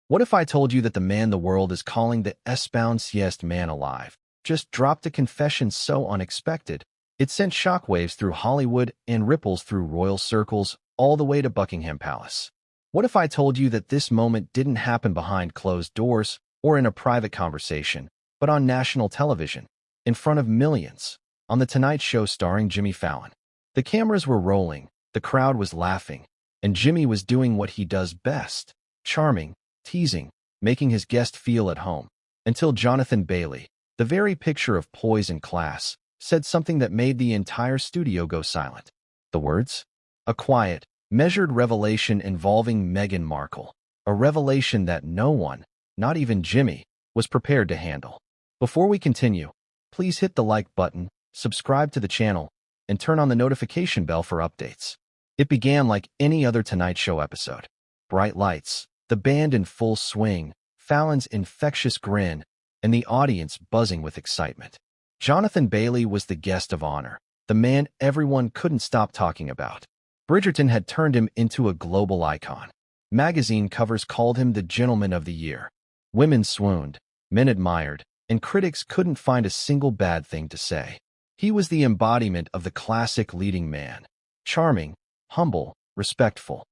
What if I told you that the man the world is calling the dissecting man alive just dropped a confession so unexpected, it sent shockwaves through Hollywood and ripples through royal circles all the way to Buckingham Palace? What if I told you that this moment didn't happen behind closed doors or in a private conversation, but on national television, in front of millions, on The Tonight Show starring Jimmy Fallon? The cameras were rolling, the crowd was laughing, and Jimmy was doing what he does best: charming, teasing, making his guest feel at home, until Jonathan Bailey, the very picture of poise and class, said something that made the entire studio go silent. The words? A quiet, measured revelation involving Meghan Markle, a revelation that no one, not even Jimmy, was prepared to handle. Before we continue, please hit the like button, subscribe to the channel, and turn on the notification bell for updates. It began like any other Tonight Show episode. Bright lights, the band in full swing, Fallon's infectious grin, and the audience buzzing with excitement. Jonathan Bailey was the guest of honor, the man everyone couldn't stop talking about. Bridgerton had turned him into a global icon. Magazine covers called him the Gentleman of the Year. Women swooned, men admired, and critics couldn't find a single bad thing to say. He was the embodiment of the classic leading man: charming, humble, respectful.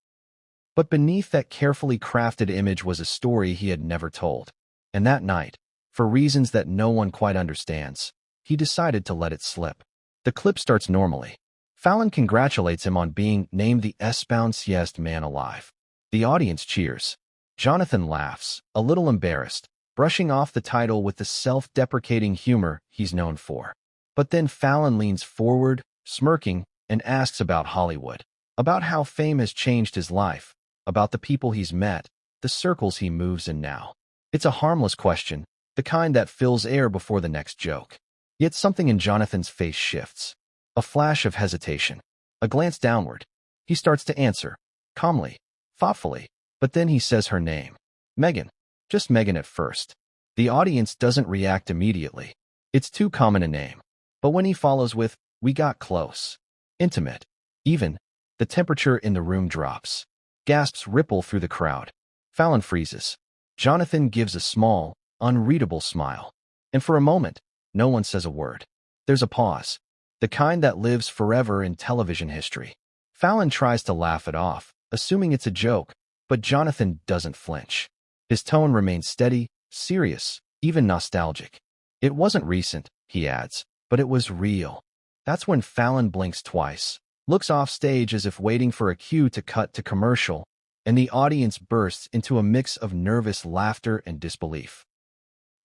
But beneath that carefully crafted image was a story he had never told. And that night, for reasons that no one quite understands, he decided to let it slip. The clip starts normally. Fallon congratulates him on being named the dissecting man alive. The audience cheers. Jonathan laughs, a little embarrassed, brushing off the title with the self-deprecating humor he's known for. But then Fallon leans forward, smirking, and asks about Hollywood, about how fame has changed his life, about the people he's met, the circles he moves in now. It's a harmless question, the kind that fills air before the next joke. Yet something in Jonathan's face shifts. A flash of hesitation, a glance downward. He starts to answer, calmly, thoughtfully, but then he says her name. Meghan. Just Meghan at first. The audience doesn't react immediately. It's too common a name. But when he follows with, "We got close. Intimate. Even." The temperature in the room drops. Gasps ripple through the crowd. Fallon freezes. Jonathan gives a small, unreadable smile. And for a moment, no one says a word. There's a pause, the kind that lives forever in television history. Fallon tries to laugh it off, assuming it's a joke, but Jonathan doesn't flinch. His tone remains steady, serious, even nostalgic. "It wasn't recent," he adds, "but it was real." That's when Fallon blinks twice, looks off stage as if waiting for a cue to cut to commercial, and the audience bursts into a mix of nervous laughter and disbelief.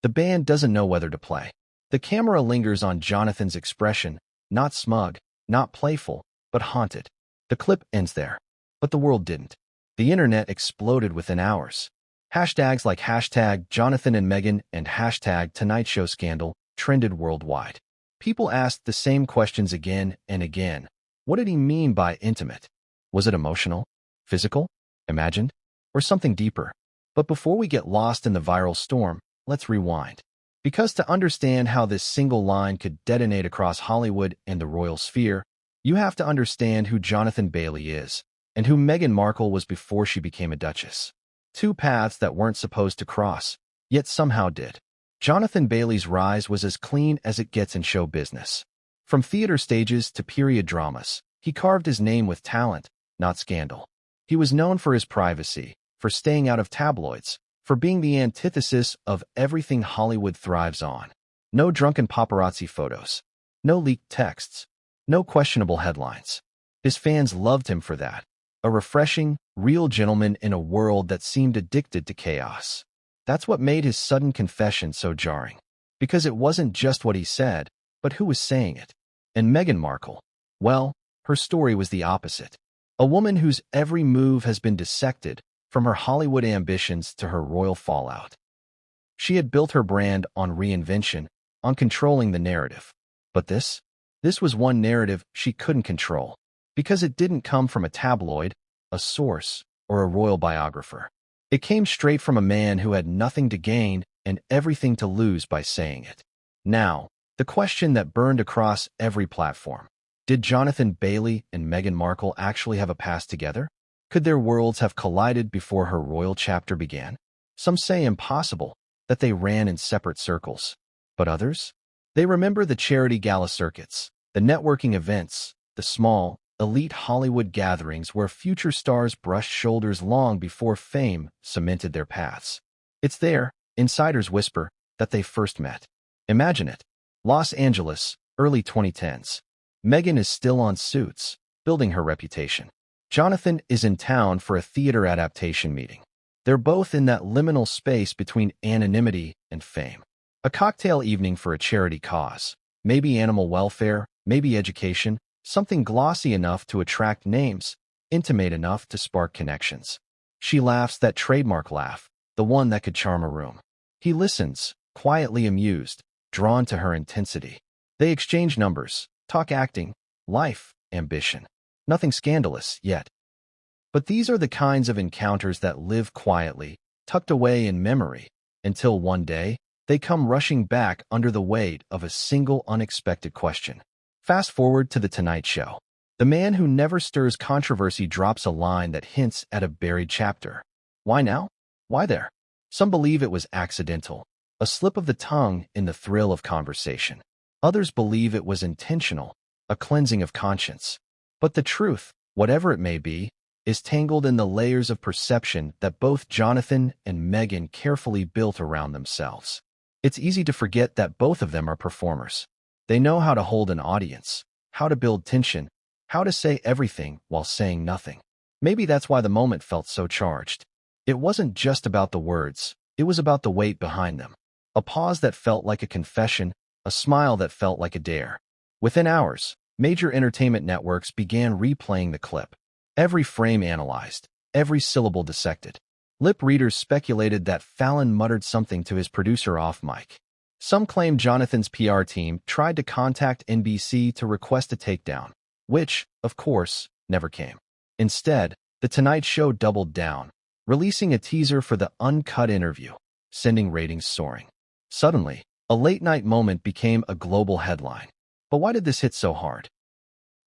The band doesn't know whether to play. The camera lingers on Jonathan's expression, not smug, not playful, but haunted. The clip ends there. But the world didn't. The internet exploded within hours. Hashtags like hashtag Jonathan and Meghan and hashtag Tonight Show Scandal trended worldwide. People asked the same questions again and again. What did he mean by intimate? Was it emotional, physical, imagined, or something deeper? But before we get lost in the viral storm, let's rewind. Because to understand how this single line could detonate across Hollywood and the royal sphere, you have to understand who Jonathan Bailey is and who Meghan Markle was before she became a duchess. Two paths that weren't supposed to cross, yet somehow did. Jonathan Bailey's rise was as clean as it gets in show business. From theater stages to period dramas, he carved his name with talent, not scandal. He was known for his privacy, for staying out of tabloids, for being the antithesis of everything Hollywood thrives on. No drunken paparazzi photos, no leaked texts, no questionable headlines. His fans loved him for that. A refreshing, real gentleman in a world that seemed addicted to chaos. That's what made his sudden confession so jarring. Because it wasn't just what he said, but who was saying it. And Meghan Markle, well, her story was the opposite. A woman whose every move has been dissected, from her Hollywood ambitions to her royal fallout. She had built her brand on reinvention, on controlling the narrative. But this was one narrative she couldn't control, because it didn't come from a tabloid, a source, or a royal biographer. It came straight from a man who had nothing to gain and everything to lose by saying it. Now, the question that burned across every platform: did Jonathan Bailey and Meghan Markle actually have a past together? Could their worlds have collided before her royal chapter began? Some say impossible, that they ran in separate circles. But others? They remember the charity gala circuits, the networking events, the small, elite Hollywood gatherings where future stars brushed shoulders long before fame cemented their paths. It's there, insiders whisper, that they first met. Imagine it. Los Angeles, early 2010s. Meghan is still on Suits, building her reputation. Jonathan is in town for a theater adaptation meeting. They're both in that liminal space between anonymity and fame. A cocktail evening for a charity cause. Maybe animal welfare, maybe education, something glossy enough to attract names, intimate enough to spark connections. She laughs that trademark laugh, the one that could charm a room. He listens, quietly amused, drawn to her intensity. They exchange numbers, talk acting, life, ambition. Nothing scandalous yet. But these are the kinds of encounters that live quietly, tucked away in memory, until one day, they come rushing back under the weight of a single unexpected question. Fast forward to The Tonight Show. The man who never stirs controversy drops a line that hints at a buried chapter. Why now? Why there? Some believe it was accidental, a slip of the tongue in the thrill of conversation. Others believe it was intentional, a cleansing of conscience. But the truth, whatever it may be, is tangled in the layers of perception that both Jonathan and Meghan carefully built around themselves. It's easy to forget that both of them are performers. They know how to hold an audience, how to build tension, how to say everything while saying nothing. Maybe that's why the moment felt so charged. It wasn't just about the words, it was about the weight behind them. A pause that felt like a confession, a smile that felt like a dare. Within hours, major entertainment networks began replaying the clip. Every frame analyzed, every syllable dissected. Lip readers speculated that Fallon muttered something to his producer off mic. Some claimed Jonathan's PR team tried to contact NBC to request a takedown, which, of course, never came. Instead, The Tonight Show doubled down, releasing a teaser for the uncut interview, sending ratings soaring. Suddenly, a late-night moment became a global headline. But why did this hit so hard?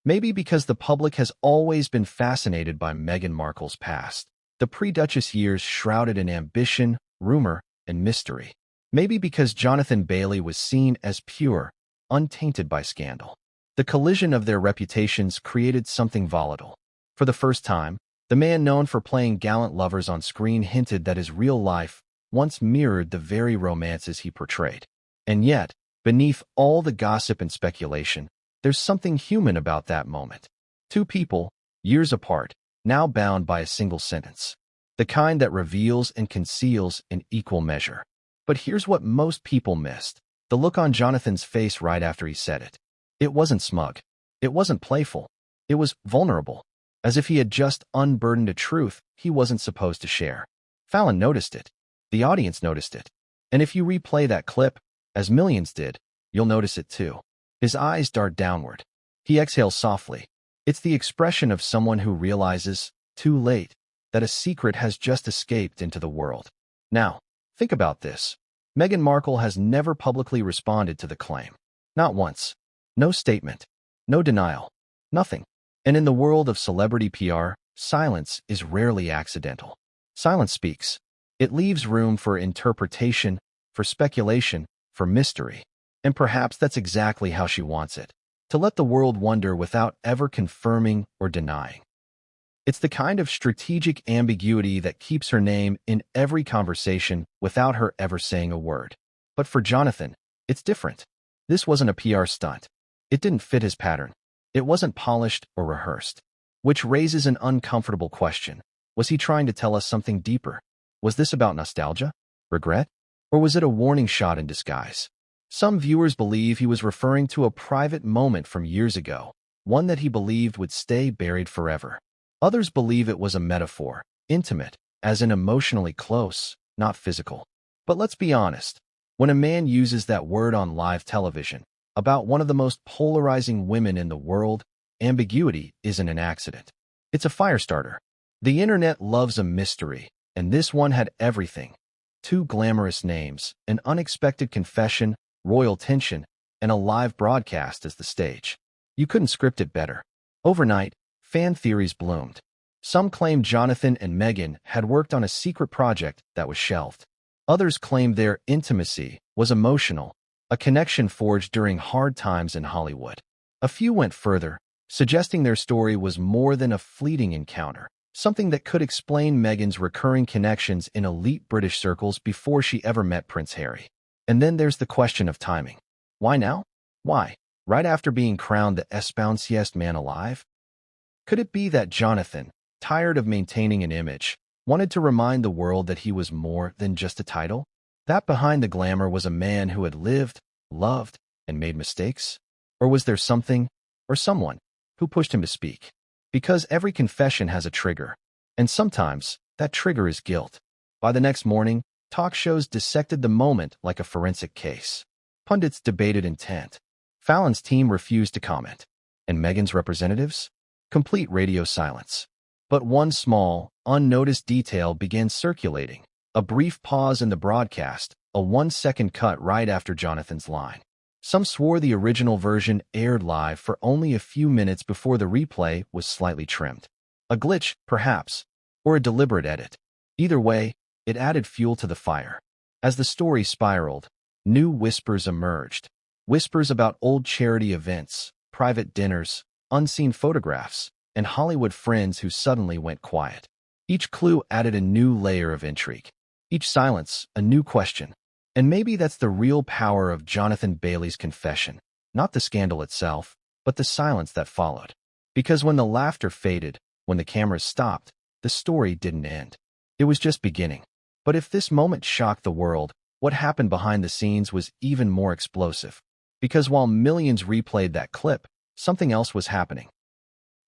Maybe because the public has always been fascinated by Meghan Markle's past. The pre-Duchess years shrouded in ambition, rumor, and mystery. Maybe because Jonathan Bailey was seen as pure, untainted by scandal. The collision of their reputations created something volatile. For the first time, the man known for playing gallant lovers on screen hinted that his real life once mirrored the very romances he portrayed. And yet, beneath all the gossip and speculation, there's something human about that moment. Two people, years apart, now bound by a single sentence. The kind that reveals and conceals in equal measure. But here's what most people missed. The look on Jonathan's face right after he said it. It wasn't smug. It wasn't playful. It was vulnerable, as if he had just unburdened a truth he wasn't supposed to share. Fallon noticed it. The audience noticed it. And if you replay that clip, as millions did, you'll notice it too. His eyes dart downward. He exhales softly. It's the expression of someone who realizes, too late, that a secret has just escaped into the world. Now, think about this. Meghan Markle has never publicly responded to the claim. Not once. No statement. No denial. Nothing. And in the world of celebrity PR, silence is rarely accidental. Silence speaks. It leaves room for interpretation, for speculation, for mystery. And perhaps that's exactly how she wants it. To let the world wonder without ever confirming or denying. It's the kind of strategic ambiguity that keeps her name in every conversation without her ever saying a word. But for Jonathan, it's different. This wasn't a PR stunt. It didn't fit his pattern. It wasn't polished or rehearsed. Which raises an uncomfortable question. Was he trying to tell us something deeper? Was this about nostalgia? Regret? Or was it a warning shot in disguise? Some viewers believe he was referring to a private moment from years ago, one that he believed would stay buried forever. Others believe it was a metaphor, intimate, as in emotionally close, not physical. But let's be honest, when a man uses that word on live television, about one of the most polarizing women in the world, ambiguity isn't an accident. It's a firestarter. The internet loves a mystery, and this one had everything. Two glamorous names, an unexpected confession, royal tension, and a live broadcast as the stage. You couldn't script it better. Overnight, fan theories bloomed. Some claimed Jonathan and Meghan had worked on a secret project that was shelved. Others claimed their intimacy was emotional, a connection forged during hard times in Hollywood. A few went further, suggesting their story was more than a fleeting encounter, something that could explain Meghan's recurring connections in elite British circles before she ever met Prince Harry. And then there's the question of timing. Why now? Why? Right after being crowned the espounciest man alive? Could it be that Jonathan, tired of maintaining an image, wanted to remind the world that he was more than just a title? That behind the glamour was a man who had lived, loved, and made mistakes? Or was there something, or someone, who pushed him to speak? Because every confession has a trigger, and sometimes that trigger is guilt. By the next morning, talk shows dissected the moment like a forensic case. Pundits debated intent. Fallon's team refused to comment. And Meghan's representatives? Complete radio silence. But one small, unnoticed detail began circulating. A brief pause in the broadcast, a 1-second cut right after Jonathan's line. Some swore the original version aired live for only a few minutes before the replay was slightly trimmed. A glitch, perhaps, or a deliberate edit. Either way, it added fuel to the fire. As the story spiraled, new whispers emerged. Whispers about old charity events, private dinners, unseen photographs, and Hollywood friends who suddenly went quiet. Each clue added a new layer of intrigue. Each silence, a new question. And maybe that's the real power of Jonathan Bailey's confession. Not the scandal itself, but the silence that followed. Because when the laughter faded, when the cameras stopped, the story didn't end. It was just beginning. But if this moment shocked the world, what happened behind the scenes was even more explosive. Because while millions replayed that clip, something else was happening.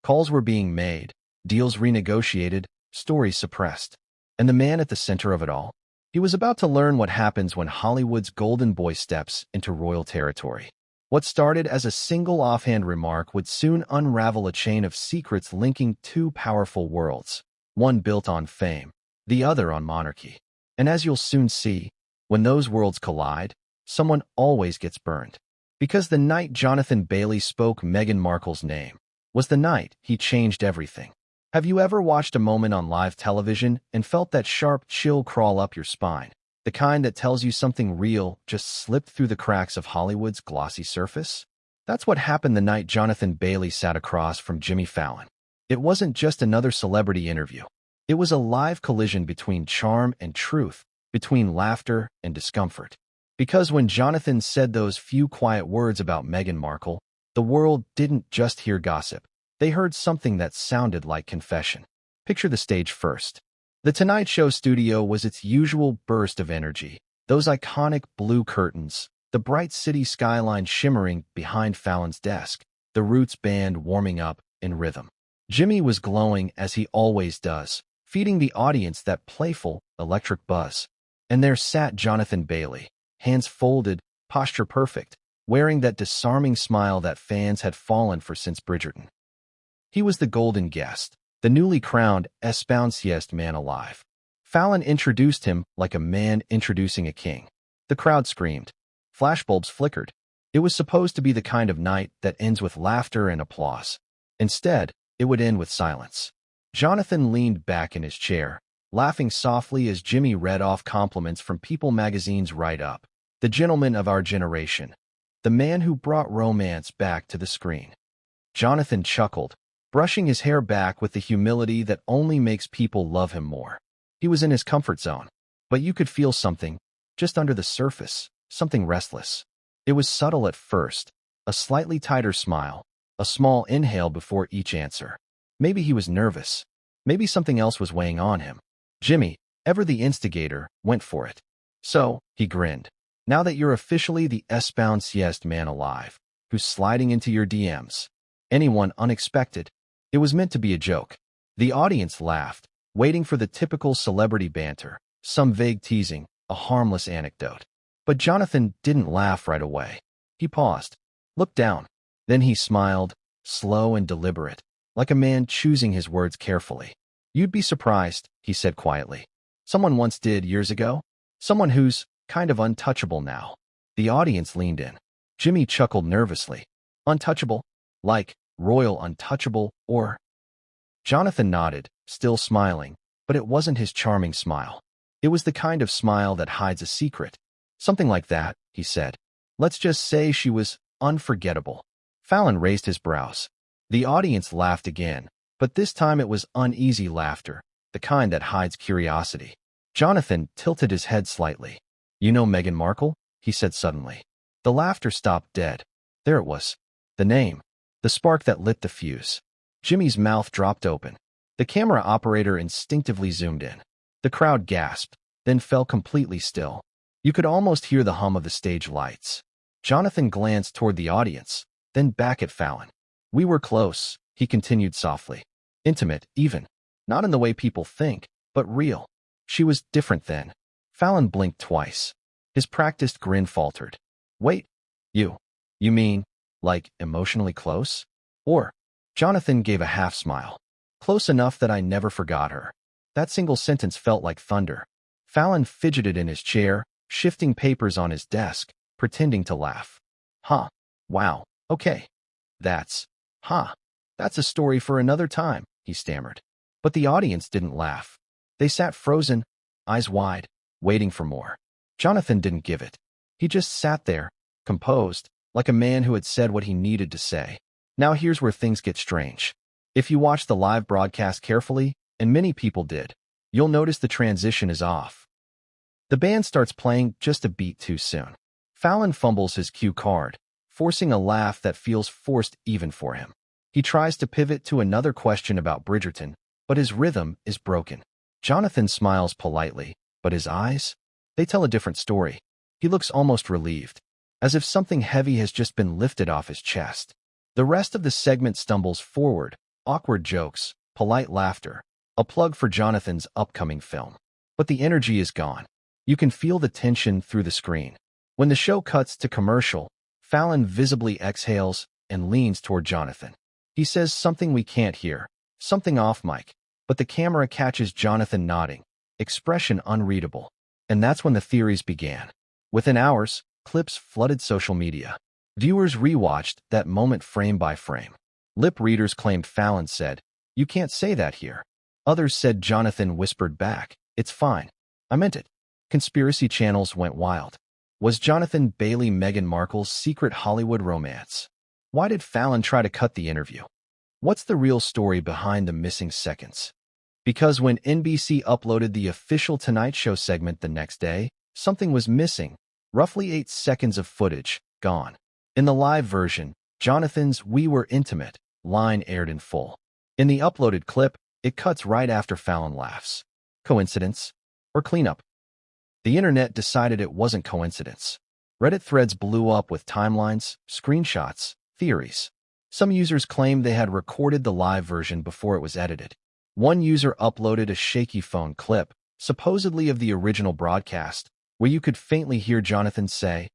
Calls were being made, deals renegotiated, stories suppressed. And the man at the center of it all? He was about to learn what happens when Hollywood's golden boy steps into royal territory. What started as a single offhand remark would soon unravel a chain of secrets linking two powerful worlds, one built on fame, the other on monarchy. And as you'll soon see, when those worlds collide, someone always gets burned. Because the night Jonathan Bailey spoke Meghan Markle's name was the night he changed everything. Have you ever watched a moment on live television and felt that sharp chill crawl up your spine? The kind that tells you something real just slipped through the cracks of Hollywood's glossy surface? That's what happened the night Jonathan Bailey sat across from Jimmy Fallon. It wasn't just another celebrity interview. It was a live collision between charm and truth, between laughter and discomfort. Because when Jonathan said those few quiet words about Meghan Markle, the world didn't just hear gossip. They heard something that sounded like confession. Picture the stage first. The Tonight Show studio was its usual burst of energy. Those iconic blue curtains, the bright city skyline shimmering behind Fallon's desk, the Roots band warming up in rhythm. Jimmy was glowing as he always does, feeding the audience that playful, electric buzz. And there sat Jonathan Bailey, hands folded, posture perfect, wearing that disarming smile that fans had fallen for since Bridgerton. He was the golden guest, the newly crowned espounciest man alive. Fallon introduced him like a man introducing a king. The crowd screamed. Flashbulbs flickered. It was supposed to be the kind of night that ends with laughter and applause. Instead, it would end with silence. Jonathan leaned back in his chair, laughing softly as Jimmy read off compliments from People magazine's write-up. The gentleman of our generation. The man who brought romance back to the screen. Jonathan chuckled, brushing his hair back with the humility that only makes people love him more. He was in his comfort zone, but you could feel something, just under the surface, something restless. It was subtle at first, a slightly tighter smile, a small inhale before each answer. Maybe he was nervous. Maybe something else was weighing on him. Jimmy, ever the instigator, went for it. So, he grinned. Now that you're officially the espounciest man alive, who's sliding into your DMs. Anyone unexpected? It was meant to be a joke. The audience laughed, waiting for the typical celebrity banter, some vague teasing, a harmless anecdote. But Jonathan didn't laugh right away. He paused, looked down. Then he smiled, slow and deliberate, like a man choosing his words carefully. You'd be surprised, he said quietly. Someone once did years ago. Someone who's kind of untouchable now. The audience leaned in. Jimmy chuckled nervously. Untouchable? Like royal untouchable, or? Jonathan nodded, still smiling, but it wasn't his charming smile. It was the kind of smile that hides a secret. Something like that, he said. Let's just say she was unforgettable. Fallon raised his brows. The audience laughed again, but this time it was uneasy laughter, the kind that hides curiosity. Jonathan tilted his head slightly. You know Meghan Markle? He said suddenly. The laughter stopped dead. There it was. The name. The spark that lit the fuse. Jimmy's mouth dropped open. The camera operator instinctively zoomed in. The crowd gasped, then fell completely still. You could almost hear the hum of the stage lights. Jonathan glanced toward the audience, then back at Fallon. We were close, he continued softly. Intimate, even. Not in the way people think, but real. She was different then. Fallon blinked twice. His practiced grin faltered. Wait, you mean, like, emotionally close? Or, Jonathan gave a half smile. Close enough that I never forgot her. That single sentence felt like thunder. Fallon fidgeted in his chair, shifting papers on his desk, pretending to laugh. Huh. Wow. Okay. That's a story for another time, he stammered. But the audience didn't laugh. They sat frozen, eyes wide, waiting for more. Jonathan didn't give it. He just sat there, composed, like a man who had said what he needed to say. Now here's where things get strange. If you watch the live broadcast carefully, and many people did, you'll notice the transition is off. The band starts playing just a beat too soon. Fallon fumbles his cue card, forcing a laugh that feels forced even for him. He tries to pivot to another question about Bridgerton, but his rhythm is broken. Jonathan smiles politely, but his eyes? They tell a different story. He looks almost relieved, as if something heavy has just been lifted off his chest. The rest of the segment stumbles forward, awkward jokes, polite laughter, a plug for Jonathan's upcoming film. But the energy is gone. You can feel the tension through the screen. When the show cuts to commercial, Fallon visibly exhales and leans toward Jonathan. He says something we can't hear, something off mic, but the camera catches Jonathan nodding, expression unreadable. And that's when the theories began. Within hours, clips flooded social media. Viewers rewatched that moment frame by frame. Lip readers claimed Fallon said, "You can't say that here." Others said Jonathan whispered back, "It's fine. I meant it." Conspiracy channels went wild. Was Jonathan Bailey Meghan Markle's secret Hollywood romance? Why did Fallon try to cut the interview? What's the real story behind the missing seconds? Because when NBC uploaded the official Tonight Show segment the next day, something was missing. Roughly 8 seconds of footage, gone. In the live version, Jonathan's "We were intimate" line aired in full. In the uploaded clip, it cuts right after Fallon laughs. Coincidence? Or cleanup? The internet decided it wasn't coincidence. Reddit threads blew up with timelines, screenshots, theories. Some users claimed they had recorded the live version before it was edited. One user uploaded a shaky phone clip, supposedly of the original broadcast, where you could faintly hear Jonathan say,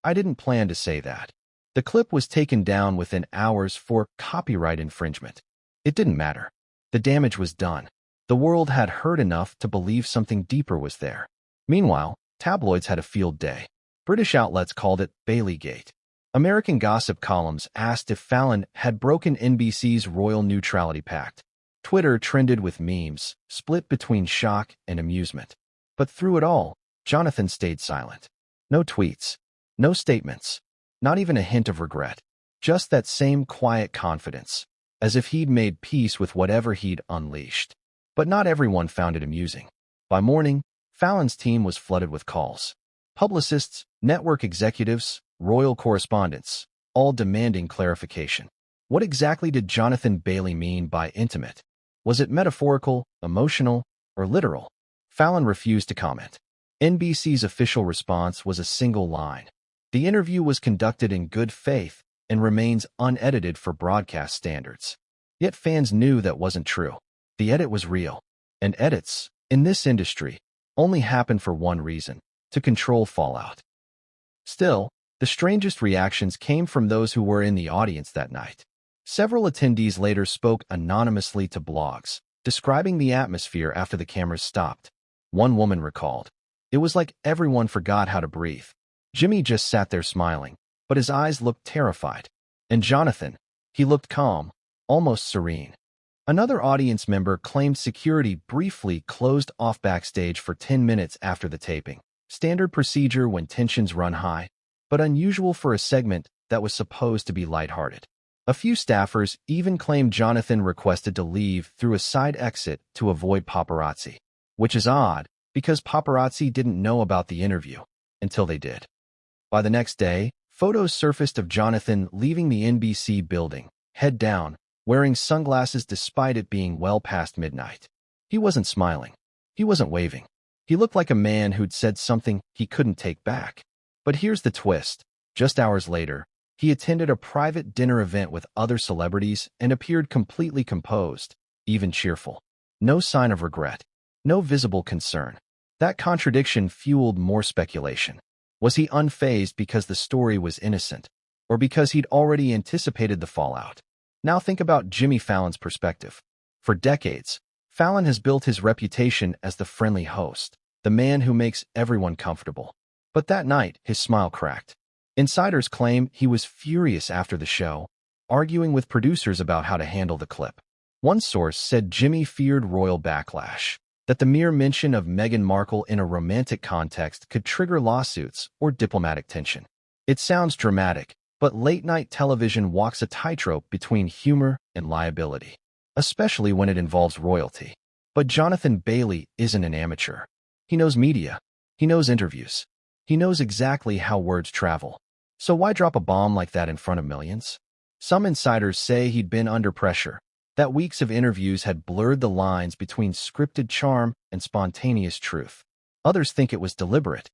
"I didn't plan to say that." The clip was taken down within hours for copyright infringement. It didn't matter. The damage was done. The world had heard enough to believe something deeper was there. Meanwhile, tabloids had a field day. British outlets called it Baileygate. American gossip columns asked if Fallon had broken NBC's royal neutrality pact. Twitter trended with memes, split between shock and amusement. But through it all, Jonathan stayed silent. No tweets, no statements, not even a hint of regret. Just that same quiet confidence, as if he'd made peace with whatever he'd unleashed. But not everyone found it amusing. By morning, Fallon's team was flooded with calls. Publicists, network executives, royal correspondents, all demanding clarification. What exactly did Jonathan Bailey mean by intimate? Was it metaphorical, emotional, or literal? Fallon refused to comment. NBC's official response was a single line. The interview was conducted in good faith and remains unedited for broadcast standards. Yet fans knew that wasn't true. The edit was real. And edits, in this industry, only happen for one reason: to control fallout. Still, the strangest reactions came from those who were in the audience that night. Several attendees later spoke anonymously to blogs, describing the atmosphere after the cameras stopped. One woman recalled, "It was like everyone forgot how to breathe. Jimmy just sat there smiling, but his eyes looked terrified. And Jonathan, he looked calm, almost serene. Another audience member claimed security briefly closed off backstage for 10 minutes after the taping. Standard procedure when tensions run high, but unusual for a segment that was supposed to be lighthearted. A few staffers even claimed Jonathan requested to leave through a side exit to avoid paparazzi, which is odd because paparazzi didn't know about the interview until they did. By the next day, photos surfaced of Jonathan leaving the NBC building, head down, wearing sunglasses despite it being well past midnight. He wasn't smiling. He wasn't waving. He looked like a man who'd said something he couldn't take back. But here's the twist. Just hours later, he attended a private dinner event with other celebrities and appeared completely composed, even cheerful. No sign of regret. No visible concern. That contradiction fueled more speculation. Was he unfazed because the story was innocent, or because he'd already anticipated the fallout? Now think about Jimmy Fallon's perspective. For decades, Fallon has built his reputation as the friendly host, the man who makes everyone comfortable. But that night, his smile cracked. Insiders claim he was furious after the show, arguing with producers about how to handle the clip. One source said Jimmy feared royal backlash, that the mere mention of Meghan Markle in a romantic context could trigger lawsuits or diplomatic tension. It sounds dramatic, but late-night television walks a tightrope between humor and liability, especially when it involves royalty. But Jonathan Bailey isn't an amateur. He knows media. He knows interviews. He knows exactly how words travel. So why drop a bomb like that in front of millions? Some insiders say he'd been under pressure, that weeks of interviews had blurred the lines between scripted charm and spontaneous truth. Others think it was deliberate.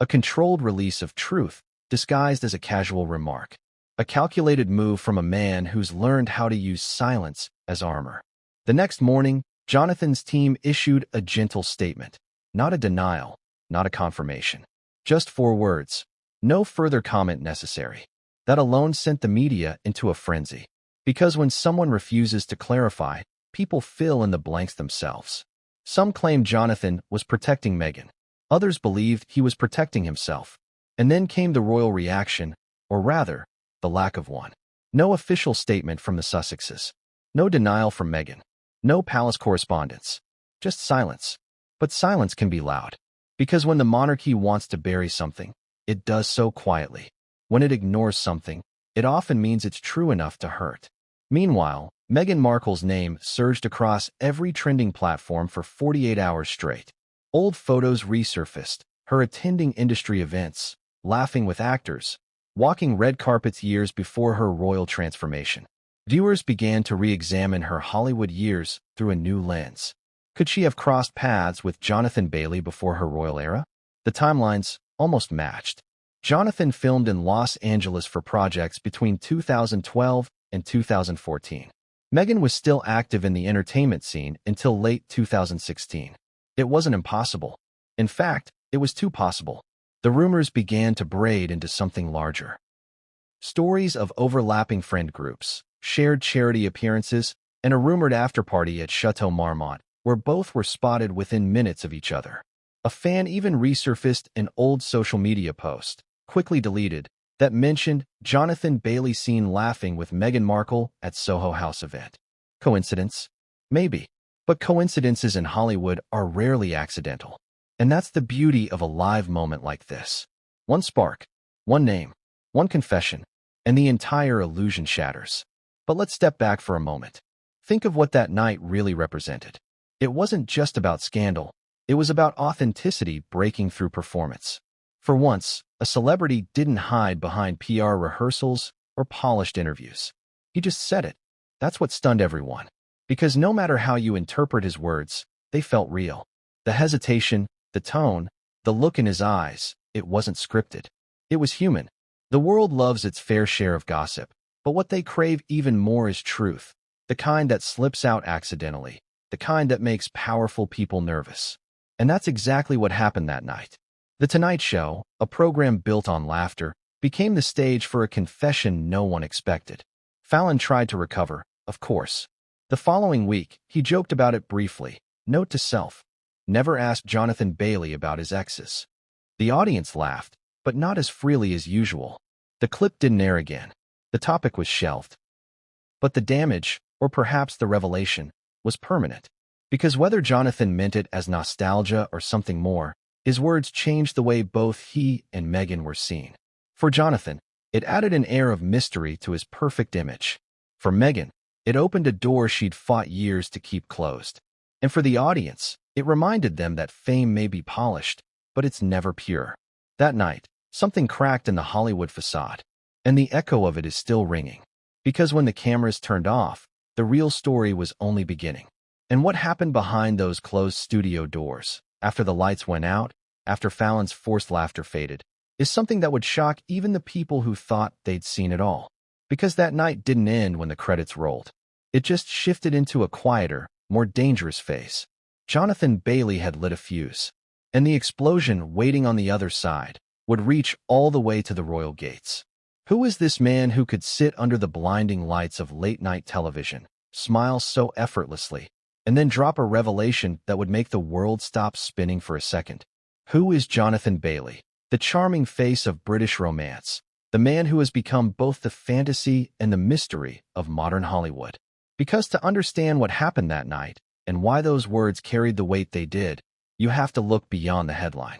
A controlled release of truth, disguised as a casual remark. A calculated move from a man who's learned how to use silence as armor. The next morning, Jonathan's team issued a gentle statement. Not a denial, not a confirmation. Just 4 words. No further comment necessary. That alone sent the media into a frenzy. Because when someone refuses to clarify, people fill in the blanks themselves. Some claimed Jonathan was protecting Meghan. Others believed he was protecting himself. And then came the royal reaction, or rather, the lack of one. No official statement from the Sussexes. No denial from Meghan. No palace correspondence. Just silence. But silence can be loud. Because when the monarchy wants to bury something, it does so quietly. When it ignores something, it often means it's true enough to hurt. Meanwhile, Meghan Markle's name surged across every trending platform for 48 hours straight. Old photos resurfaced, her attending industry events, laughing with actors, walking red carpets years before her royal transformation. Viewers began to re-examine her Hollywood years through a new lens. Could she have crossed paths with Jonathan Bailey before her royal era? The timelines almost matched. Jonathan filmed in Los Angeles for projects between 2012 and 2014. Meghan was still active in the entertainment scene until late 2016. It wasn't impossible. In fact, it was too possible. The rumors began to braid into something larger. Stories of overlapping friend groups, shared charity appearances, and a rumored afterparty at Chateau Marmont, where both were spotted within minutes of each other. A fan even resurfaced an old social media post, quickly deleted, that mentioned Jonathan Bailey seen laughing with Meghan Markle at Soho House event. Coincidence? Maybe. But coincidences in Hollywood are rarely accidental. And that's the beauty of a live moment like this. One spark, one name, one confession, and the entire illusion shatters. But let's step back for a moment. Think of what that night really represented. It wasn't just about scandal. It was about authenticity breaking through performance. For once, a celebrity didn't hide behind PR rehearsals or polished interviews. He just said it. That's what stunned everyone. Because no matter how you interpret his words, they felt real. The hesitation, the tone, the look in his eyes, it wasn't scripted. It was human. The world loves its fair share of gossip, but what they crave even more is truth, the kind that slips out accidentally, the kind that makes powerful people nervous. And that's exactly what happened that night. The Tonight Show, a program built on laughter, became the stage for a confession no one expected. Fallon tried to recover, of course. The following week, he joked about it briefly. Note to self: never ask Jonathan Bailey about his exes. The audience laughed, but not as freely as usual. The clip didn't air again. The topic was shelved. But the damage, or perhaps the revelation, was permanent. Because whether Jonathan meant it as nostalgia or something more, his words changed the way both he and Meghan were seen. For Jonathan, it added an air of mystery to his perfect image. For Meghan, it opened a door she'd fought years to keep closed. And for the audience, it reminded them that fame may be polished, but it's never pure. That night, something cracked in the Hollywood facade, and the echo of it is still ringing. Because when the cameras turned off, the real story was only beginning. And what happened behind those closed studio doors, after the lights went out, after Fallon's forced laughter faded, is something that would shock even the people who thought they'd seen it all. Because that night didn't end when the credits rolled. It just shifted into a quieter, more dangerous phase. Jonathan Bailey had lit a fuse, and the explosion waiting on the other side would reach all the way to the royal gates. Who is this man who could sit under the blinding lights of late-night television, smile so effortlessly, and then drop a revelation that would make the world stop spinning for a second? Who is Jonathan Bailey, the charming face of British romance, the man who has become both the fantasy and the mystery of modern Hollywood? Because to understand what happened that night, and why those words carried the weight they did, you have to look beyond the headline.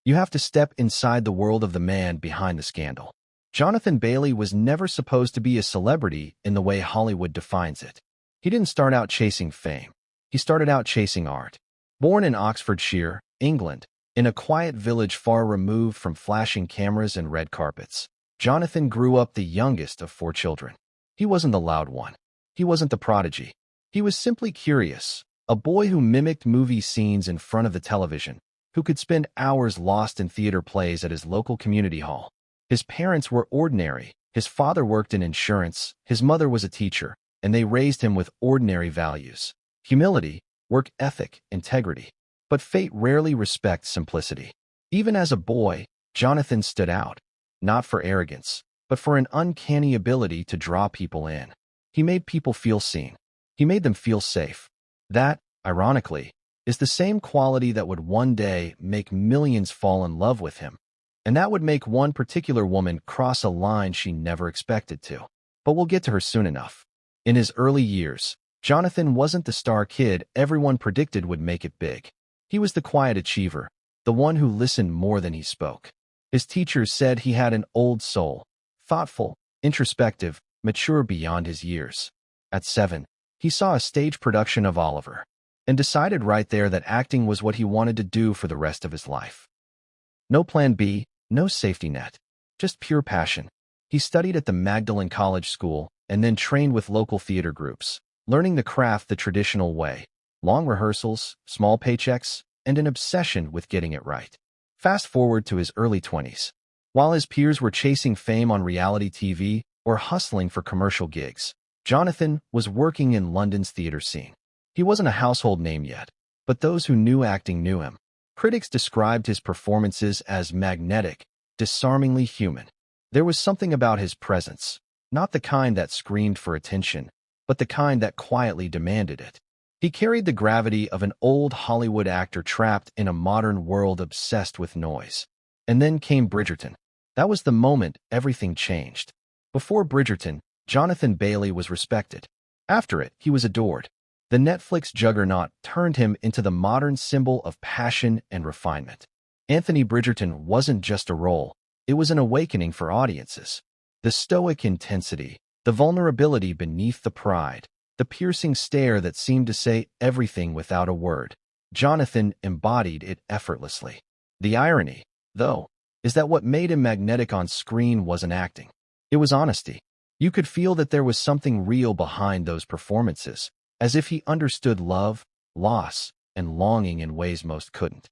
You have to step inside the world of the man behind the scandal. Jonathan Bailey was never supposed to be a celebrity in the way Hollywood defines it. He didn't start out chasing fame. He started out chasing art. Born in Oxfordshire, England, in a quiet village far removed from flashing cameras and red carpets, Jonathan grew up the youngest of 4 children. He wasn't the loud one. He wasn't the prodigy. He was simply curious, a boy who mimicked movie scenes in front of the television, who could spend hours lost in theater plays at his local community hall. His parents were ordinary. His father worked in insurance, his mother was a teacher, and they raised him with ordinary values: humility, work ethic, integrity. But fate rarely respects simplicity. Even as a boy, Jonathan stood out, not for arrogance, but for an uncanny ability to draw people in. He made people feel seen. He made them feel safe. That, ironically, is the same quality that would one day make millions fall in love with him. And that would make one particular woman cross a line she never expected to. But we'll get to her soon enough. In his early years, Jonathan wasn't the star kid everyone predicted would make it big. He was the quiet achiever, the one who listened more than he spoke. His teachers said he had an old soul, thoughtful, introspective, mature beyond his years. At 7, he saw a stage production of Oliver, and decided right there that acting was what he wanted to do for the rest of his life. No plan B, no safety net, just pure passion. He studied at the Magdalen College School and then trained with local theater groups, learning the craft the traditional way: long rehearsals, small paychecks, and an obsession with getting it right. Fast forward to his early 20s. While his peers were chasing fame on reality TV or hustling for commercial gigs, Jonathan was working in London's theater scene. He wasn't a household name yet, but those who knew acting knew him. Critics described his performances as magnetic, disarmingly human. There was something about his presence, not the kind that screamed for attention, but the kind that quietly demanded it. He carried the gravity of an old Hollywood actor trapped in a modern world obsessed with noise. And then came Bridgerton. That was the moment everything changed. Before Bridgerton, Jonathan Bailey was respected. After it, he was adored. The Netflix juggernaut turned him into the modern symbol of passion and refinement. Anthony Bridgerton wasn't just a role, it was an awakening for audiences. The stoic intensity, the vulnerability beneath the pride, the piercing stare that seemed to say everything without a word. Jonathan embodied it effortlessly. The irony, though, is that what made him magnetic on screen wasn't acting. It was honesty. You could feel that there was something real behind those performances, as if he understood love, loss, and longing in ways most couldn't.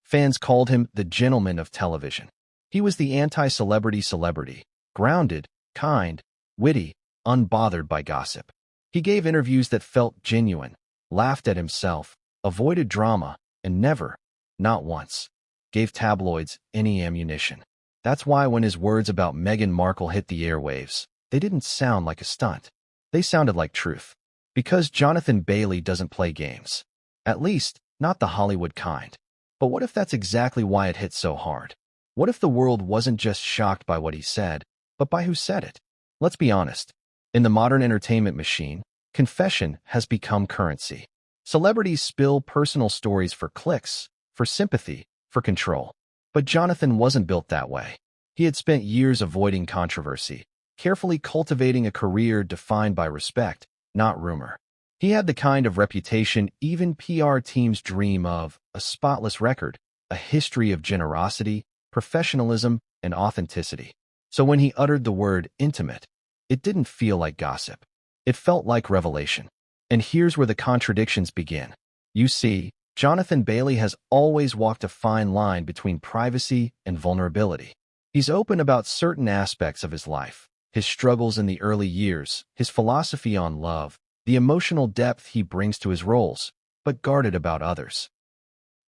Fans called him the gentleman of television. He was the anti-celebrity celebrity, grounded, kind, witty, unbothered by gossip. He gave interviews that felt genuine, laughed at himself, avoided drama, and never, not once, gave tabloids any ammunition. That's why when his words about Meghan Markle hit the airwaves, they didn't sound like a stunt. They sounded like truth. Because Jonathan Bailey doesn't play games. At least, not the Hollywood kind. But what if that's exactly why it hit so hard? What if the world wasn't just shocked by what he said, but by who said it? Let's be honest. In the modern entertainment machine, confession has become currency. Celebrities spill personal stories for clicks, for sympathy, for control. But Jonathan wasn't built that way. He had spent years avoiding controversy, carefully cultivating a career defined by respect, not rumor. He had the kind of reputation even PR teams dream of: a spotless record, a history of generosity, professionalism, and authenticity. So when he uttered the word intimate, it didn't feel like gossip. It felt like revelation. And here's where the contradictions begin. You see, Jonathan Bailey has always walked a fine line between privacy and vulnerability. He's open about certain aspects of his life, his struggles in the early years, his philosophy on love, the emotional depth he brings to his roles, but guarded about others.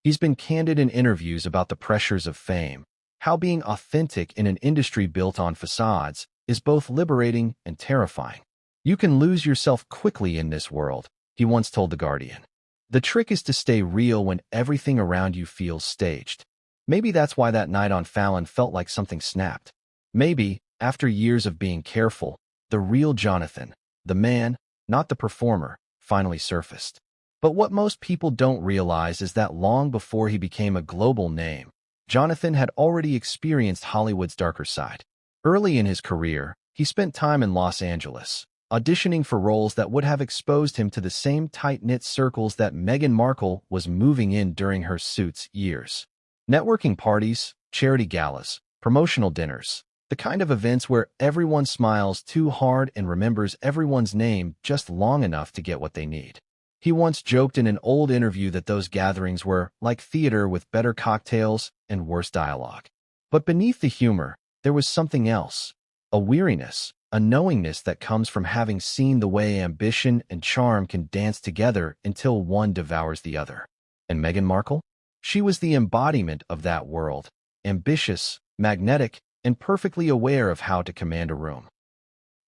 He's been candid in interviews about the pressures of fame, how being authentic in an industry built on facades is both liberating and terrifying. You can lose yourself quickly in this world, he once told The Guardian. The trick is to stay real when everything around you feels staged. Maybe that's why that night on Fallon felt like something snapped. Maybe, after years of being careful, the real Jonathan, the man, not the performer, finally surfaced. But what most people don't realize is that long before he became a global name, Jonathan had already experienced Hollywood's darker side. Early in his career, he spent time in Los Angeles, auditioning for roles that would have exposed him to the same tight-knit circles that Meghan Markle was moving in during her Suits years. Networking parties, charity galas, promotional dinners, the kind of events where everyone smiles too hard and remembers everyone's name just long enough to get what they need. He once joked in an old interview that those gatherings were like theater with better cocktails and worse dialogue. But beneath the humor, there was something else, a weariness, a knowingness that comes from having seen the way ambition and charm can dance together until one devours the other. And Meghan Markle? She was the embodiment of that world, ambitious, magnetic, and perfectly aware of how to command a room.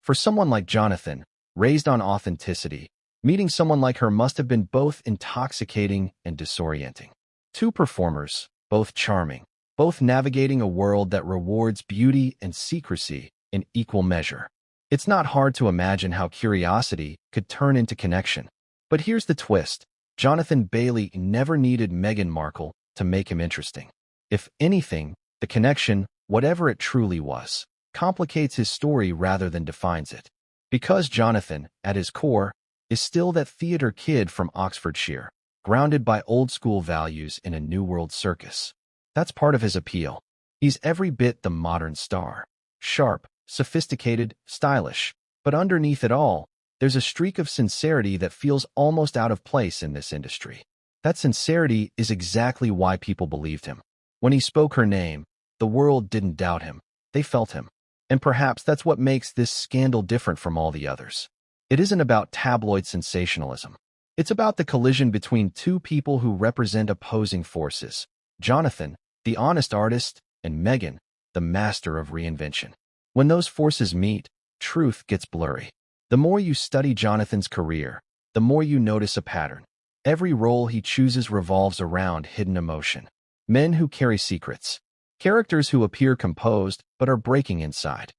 For someone like Jonathan, raised on authenticity, meeting someone like her must have been both intoxicating and disorienting. Two performers, both charming, both navigating a world that rewards beauty and secrecy in equal measure. It's not hard to imagine how curiosity could turn into connection. But here's the twist. Jonathan Bailey never needed Meghan Markle to make him interesting. If anything, the connection, whatever it truly was, complicates his story rather than defines it. Because Jonathan, at his core, is still that theater kid from Oxfordshire, grounded by old-school values in a New World circus. That's part of his appeal. He's every bit the modern star. Sharp, sophisticated, stylish. But underneath it all, there's a streak of sincerity that feels almost out of place in this industry. That sincerity is exactly why people believed him. When he spoke her name, the world didn't doubt him. They felt him. And perhaps that's what makes this scandal different from all the others. It isn't about tabloid sensationalism. It's about the collision between two people who represent opposing forces. Jonathan, the honest artist, and Meghan, the master of reinvention. When those forces meet, truth gets blurry. The more you study Jonathan's career, the more you notice a pattern. Every role he chooses revolves around hidden emotion. Men who carry secrets. Characters who appear composed but are breaking inside.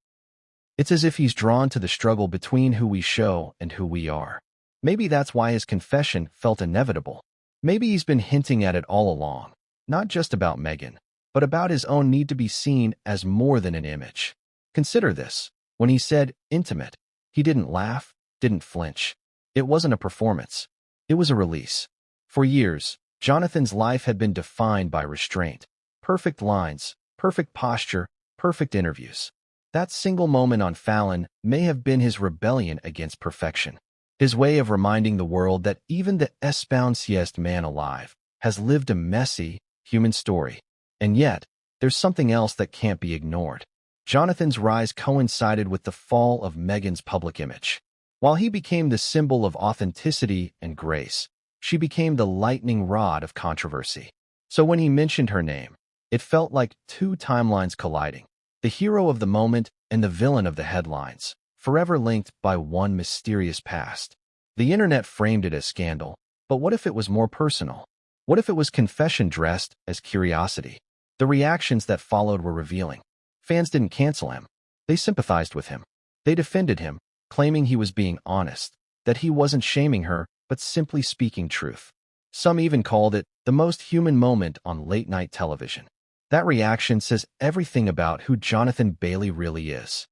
It's as if he's drawn to the struggle between who we show and who we are. Maybe that's why his confession felt inevitable. Maybe he's been hinting at it all along, not just about Meghan, but about his own need to be seen as more than an image. Consider this. When he said intimate, he didn't laugh, didn't flinch. It wasn't a performance. It was a release. For years, Jonathan's life had been defined by restraint. Perfect lines, perfect posture, perfect interviews. That single moment on Fallon may have been his rebellion against perfection. His way of reminding the world that even the espounciest man alive has lived a messy, human story. And yet, there's something else that can't be ignored. Jonathan's rise coincided with the fall of Meghan's public image. While he became the symbol of authenticity and grace, she became the lightning rod of controversy. So when he mentioned her name, it felt like two timelines colliding. The hero of the moment and the villain of the headlines, forever linked by one mysterious past. The internet framed it as scandal, but what if it was more personal? What if it was confession dressed as curiosity? The reactions that followed were revealing. Fans didn't cancel him. They sympathized with him. They defended him, claiming he was being honest, that he wasn't shaming her, but simply speaking truth. Some even called it the most human moment on late-night television. That reaction says everything about who Jonathan Bailey really is.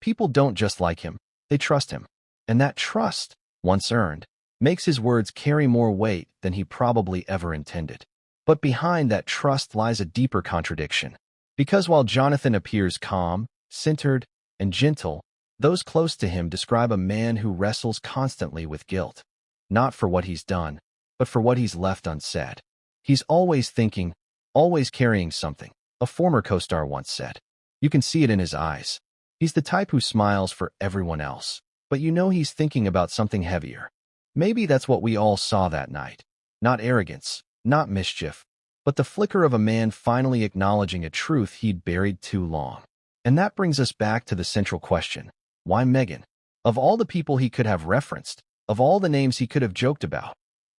People don't just like him, they trust him. And that trust, once earned, makes his words carry more weight than he probably ever intended. But behind that trust lies a deeper contradiction. Because while Jonathan appears calm, centered, and gentle, those close to him describe a man who wrestles constantly with guilt. Not for what he's done, but for what he's left unsaid. He's always thinking, always carrying something, a former co-star once said. You can see it in his eyes. He's the type who smiles for everyone else, but you know he's thinking about something heavier. Maybe that's what we all saw that night. Not arrogance, not mischief, but the flicker of a man finally acknowledging a truth he'd buried too long. And that brings us back to the central question. Why Meghan? Of all the people he could have referenced, of all the names he could have joked about,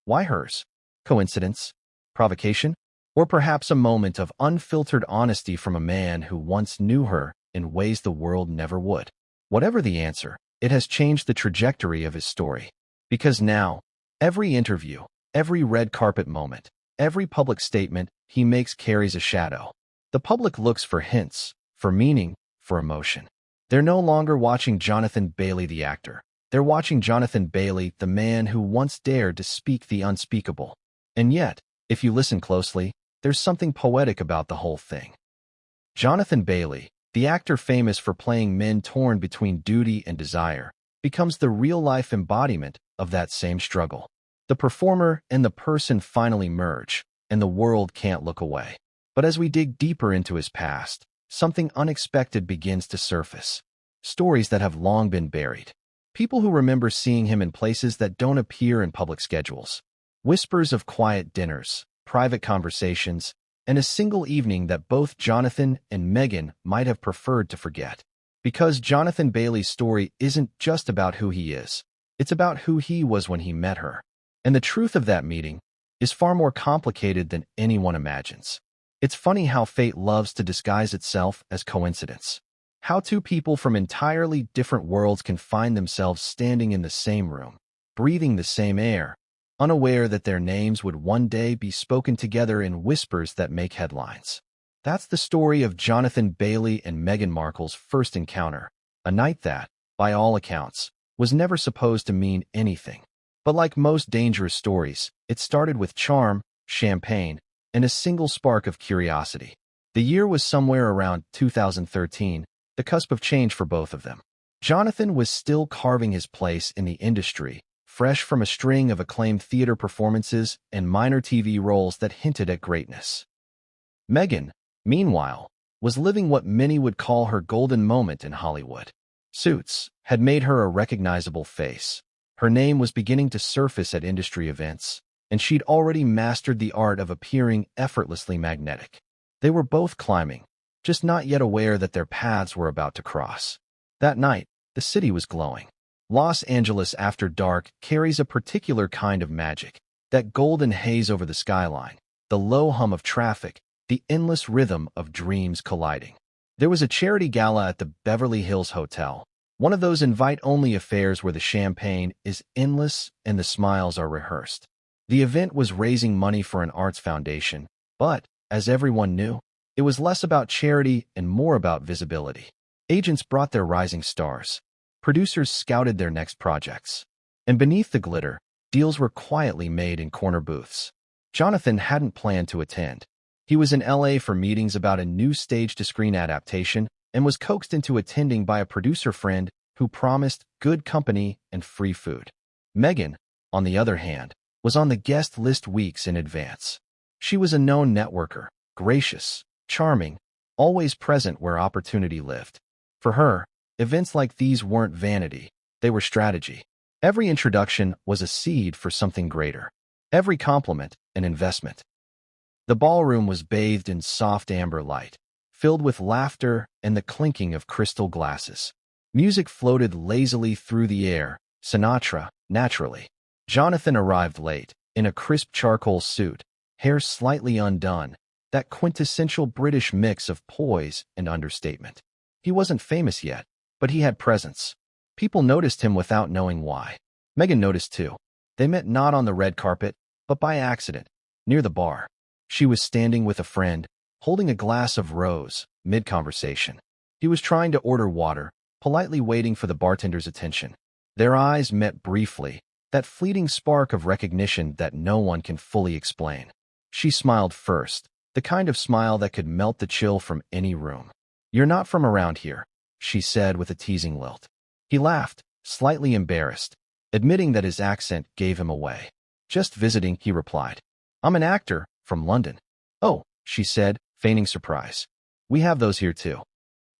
why hers? Coincidence? Provocation? Or perhaps a moment of unfiltered honesty from a man who once knew her in ways the world never would? Whatever the answer, it has changed the trajectory of his story. Because now, every interview, every red carpet moment, every public statement he makes carries a shadow. The public looks for hints, for meaning, for emotion. They're no longer watching Jonathan Bailey the actor. They're watching Jonathan Bailey, the man who once dared to speak the unspeakable. And yet, if you listen closely, there's something poetic about the whole thing. Jonathan Bailey, the actor famous for playing men torn between duty and desire, becomes the real-life embodiment of that same struggle. The performer and the person finally merge, and the world can't look away. But as we dig deeper into his past, something unexpected begins to surface. Stories that have long been buried. People who remember seeing him in places that don't appear in public schedules. Whispers of quiet dinners, private conversations, and a single evening that both Jonathan and Meghan might have preferred to forget. Because Jonathan Bailey's story isn't just about who he is. It's about who he was when he met her. And the truth of that meeting is far more complicated than anyone imagines. It's funny how fate loves to disguise itself as coincidence. How two people from entirely different worlds can find themselves standing in the same room, breathing the same air, unaware that their names would one day be spoken together in whispers that make headlines. That's the story of Jonathan Bailey and Meghan Markle's first encounter, a night that, by all accounts, was never supposed to mean anything. But like most dangerous stories, it started with charm, champagne, and a single spark of curiosity. The year was somewhere around 2013, the cusp of change for both of them. Jonathan was still carving his place in the industry, fresh from a string of acclaimed theater performances and minor TV roles that hinted at greatness. Meghan, meanwhile, was living what many would call her golden moment in Hollywood. Suits had made her a recognizable face. Her name was beginning to surface at industry events, and she'd already mastered the art of appearing effortlessly magnetic. They were both climbing, just not yet aware that their paths were about to cross. That night, the city was glowing. Los Angeles after dark carries a particular kind of magic, that golden haze over the skyline, the low hum of traffic, the endless rhythm of dreams colliding. There was a charity gala at the Beverly Hills Hotel, one of those invite-only affairs where the champagne is endless and the smiles are rehearsed. The event was raising money for an arts foundation, but, as everyone knew, it was less about charity and more about visibility. Agents brought their rising stars. Producers scouted their next projects. And beneath the glitter, deals were quietly made in corner booths. Jonathan hadn't planned to attend. He was in LA for meetings about a new stage-to-screen adaptation and was coaxed into attending by a producer friend who promised good company and free food. Meghan, on the other hand, was on the guest list weeks in advance. She was a known networker, gracious, charming, always present where opportunity lived. For her, events like these weren't vanity, they were strategy. Every introduction was a seed for something greater. Every compliment, an investment. The ballroom was bathed in soft amber light, filled with laughter and the clinking of crystal glasses. Music floated lazily through the air, Sinatra, naturally. Jonathan arrived late, in a crisp charcoal suit, hair slightly undone, that quintessential British mix of poise and understatement. He wasn't famous yet, but he had presence. People noticed him without knowing why. Meghan noticed too. They met not on the red carpet, but by accident, near the bar. She was standing with a friend, holding a glass of rose, mid-conversation. He was trying to order water, politely waiting for the bartender's attention. Their eyes met briefly, that fleeting spark of recognition that no one can fully explain. She smiled first, the kind of smile that could melt the chill from any room. "You're not from around here," she said with a teasing lilt. He laughed, slightly embarrassed, admitting that his accent gave him away. "Just visiting," he replied. "I'm an actor, from London." "Oh," she said, feigning surprise. "We have those here too."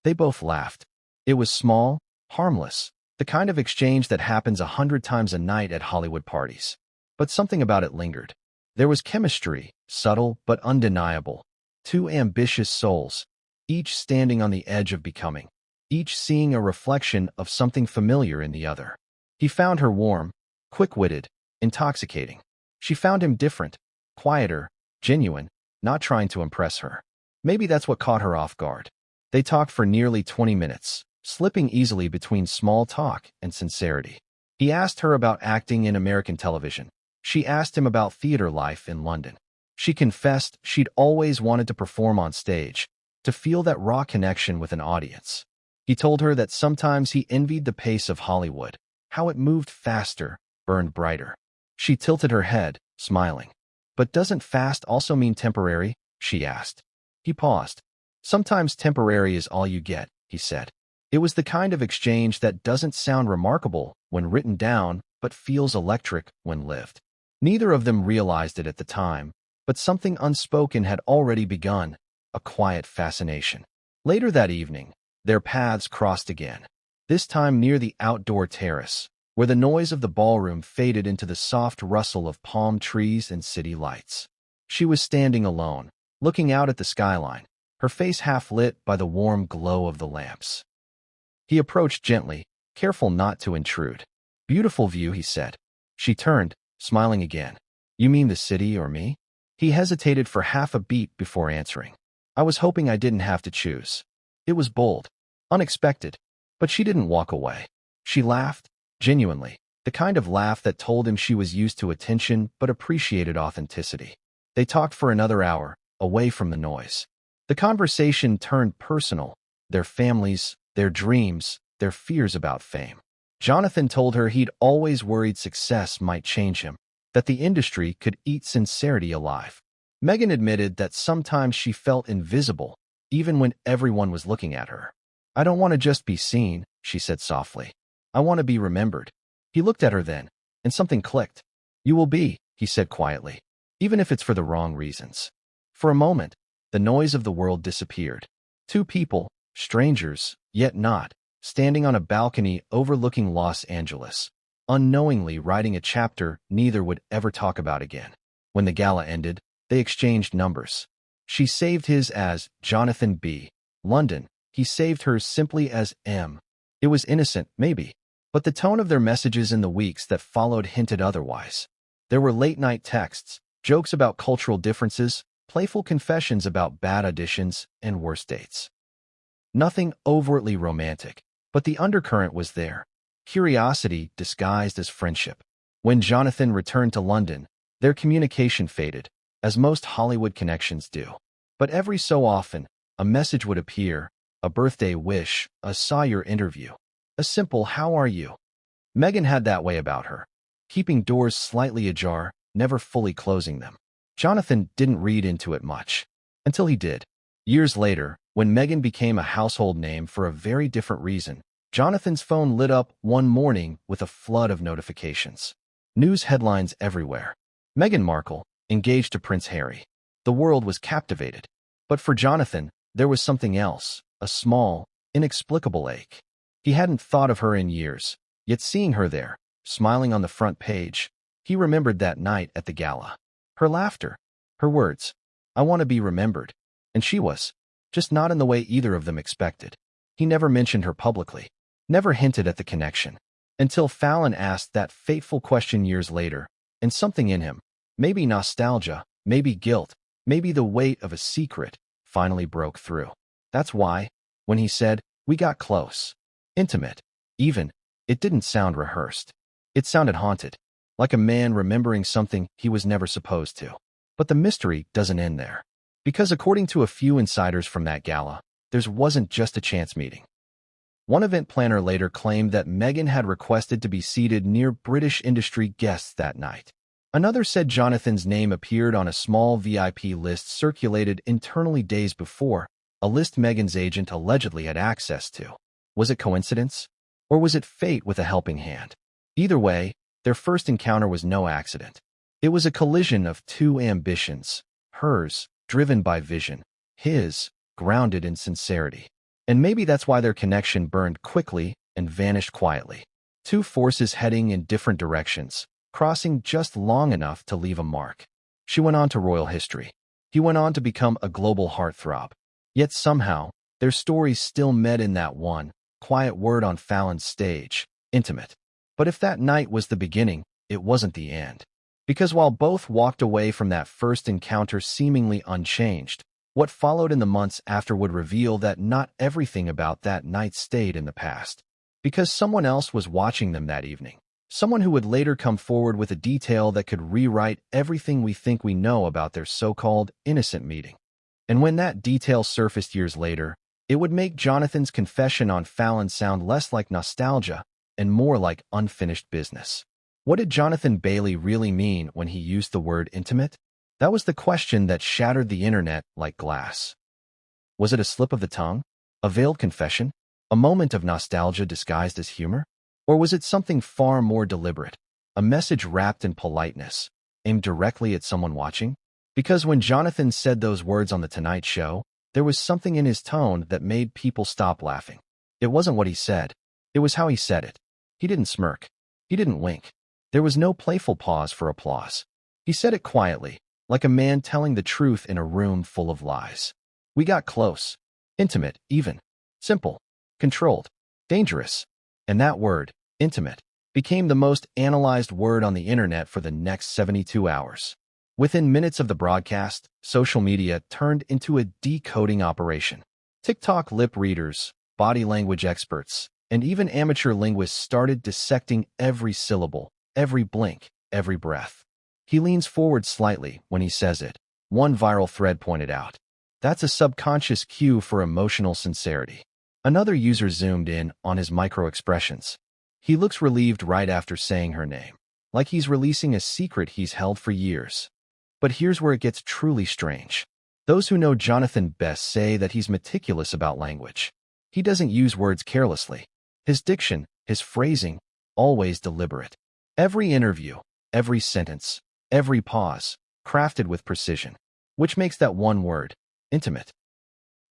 They both laughed. It was small, harmless, the kind of exchange that happens 100 times a night at Hollywood parties. But something about it lingered. There was chemistry, subtle but undeniable. Two ambitious souls, each standing on the edge of becoming, each seeing a reflection of something familiar in the other. He found her warm, quick-witted, intoxicating. She found him different, quieter, genuine, not trying to impress her. Maybe that's what caught her off guard. They talked for nearly 20 minutes, slipping easily between small talk and sincerity. He asked her about acting in American television. She asked him about theater life in London. She confessed she'd always wanted to perform on stage, to feel that raw connection with an audience. He told her that sometimes he envied the pace of Hollywood, how it moved faster, burned brighter. She tilted her head, smiling. "But doesn't fast also mean temporary?" she asked. He paused. "Sometimes temporary is all you get," he said. It was the kind of exchange that doesn't sound remarkable when written down, but feels electric when lived. Neither of them realized it at the time, but something unspoken had already begun, a quiet fascination. Later that evening, their paths crossed again, this time near the outdoor terrace, where the noise of the ballroom faded into the soft rustle of palm trees and city lights. She was standing alone, looking out at the skyline, her face half lit by the warm glow of the lamps. He approached gently, careful not to intrude. "Beautiful view," he said. She turned, smiling again. "You mean the city or me?" He hesitated for half a beat before answering. "I was hoping I didn't have to choose." It was bold, unexpected, but she didn't walk away. She laughed, genuinely, the kind of laugh that told him she was used to attention but appreciated authenticity. They talked for another hour, away from the noise. The conversation turned personal, their families, their dreams, their fears about fame. Jonathan told her he'd always worried success might change him, that the industry could eat sincerity alive. Meghan admitted that sometimes she felt invisible, even when everyone was looking at her. "I don't want to just be seen," she said softly. "I want to be remembered." He looked at her then, and something clicked. "You will be," he said quietly, "even if it's for the wrong reasons." For a moment, the noise of the world disappeared. Two people, strangers, yet not, standing on a balcony overlooking Los Angeles, unknowingly writing a chapter neither would ever talk about again. When the gala ended, they exchanged numbers. She saved his as Jonathan B. London. He saved hers simply as M. It was innocent, maybe, but the tone of their messages in the weeks that followed hinted otherwise. There were late-night texts, jokes about cultural differences, playful confessions about bad auditions and worse dates. Nothing overtly romantic, but the undercurrent was there. Curiosity disguised as friendship. When Jonathan returned to London, their communication faded, as most Hollywood connections do. But every so often, a message would appear, a birthday wish, a "saw your interview," a simple "how are you?" Meghan had that way about her, keeping doors slightly ajar, never fully closing them. Jonathan didn't read into it much, until he did. Years later, when Meghan became a household name for a very different reason, Jonathan's phone lit up one morning with a flood of notifications. News headlines everywhere. Meghan Markle, engaged to Prince Harry. The world was captivated. But for Jonathan, there was something else, a small, inexplicable ache. He hadn't thought of her in years, yet seeing her there, smiling on the front page, he remembered that night at the gala. Her laughter, her words, "I want to be remembered." And she was, just not in the way either of them expected. He never mentioned her publicly, never hinted at the connection, until Fallon asked that fateful question years later, and something in him, maybe nostalgia, maybe guilt, maybe the weight of a secret, finally broke through. That's why, when he said, "We got close, intimate, even," It didn't sound rehearsed. It sounded haunted, like a man remembering something he was never supposed to. But the mystery doesn't end there. Because according to a few insiders from that gala, there wasn't just a chance meeting. One event planner later claimed that Meghan had requested to be seated near British industry guests that night. Another said Jonathan's name appeared on a small VIP list circulated internally days before, a list Meghan's agent allegedly had access to. Was it coincidence? Or was it fate with a helping hand? Either way, their first encounter was no accident. It was a collision of two ambitions, hers, driven by vision, his, grounded in sincerity. And maybe that's why their connection burned quickly and vanished quietly. Two forces heading in different directions, crossing just long enough to leave a mark. She went on to royal history. He went on to become a global heartthrob. Yet somehow, their stories still met in that one quiet word on Fallon's stage, intimate. But if that night was the beginning, it wasn't the end. Because while both walked away from that first encounter seemingly unchanged, what followed in the months after would reveal that not everything about that night stayed in the past. Because someone else was watching them that evening. Someone who would later come forward with a detail that could rewrite everything we think we know about their so-called innocent meeting. And when that detail surfaced years later, it would make Jonathan's confession on Fallon sound less like nostalgia and more like unfinished business. What did Jonathan Bailey really mean when he used the word intimate? That was the question that shattered the internet like glass. Was it a slip of the tongue? A veiled confession? A moment of nostalgia disguised as humor? Or was it something far more deliberate? A message wrapped in politeness, aimed directly at someone watching? Because when Jonathan said those words on The Tonight Show, there was something in his tone that made people stop laughing. It wasn't what he said. It was how he said it. He didn't smirk. He didn't wink. There was no playful pause for applause. He said it quietly, like a man telling the truth in a room full of lies. We got close. Intimate, even. Simple. Controlled. Dangerous. And that word, intimate, became the most analyzed word on the internet for the next 72 hours. Within minutes of the broadcast, social media turned into a decoding operation. TikTok lip readers, body language experts, and even amateur linguists started dissecting every syllable, every blink, every breath. He leans forward slightly when he says it. One viral thread pointed out. That's a subconscious cue for emotional sincerity. Another user zoomed in on his micro-expressions. He looks relieved right after saying her name, like he's releasing a secret he's held for years. But here's where it gets truly strange. Those who know Jonathan best say that he's meticulous about language. He doesn't use words carelessly. His diction, his phrasing, always deliberate. Every interview, every sentence, every pause, crafted with precision, which makes that one word, intimate,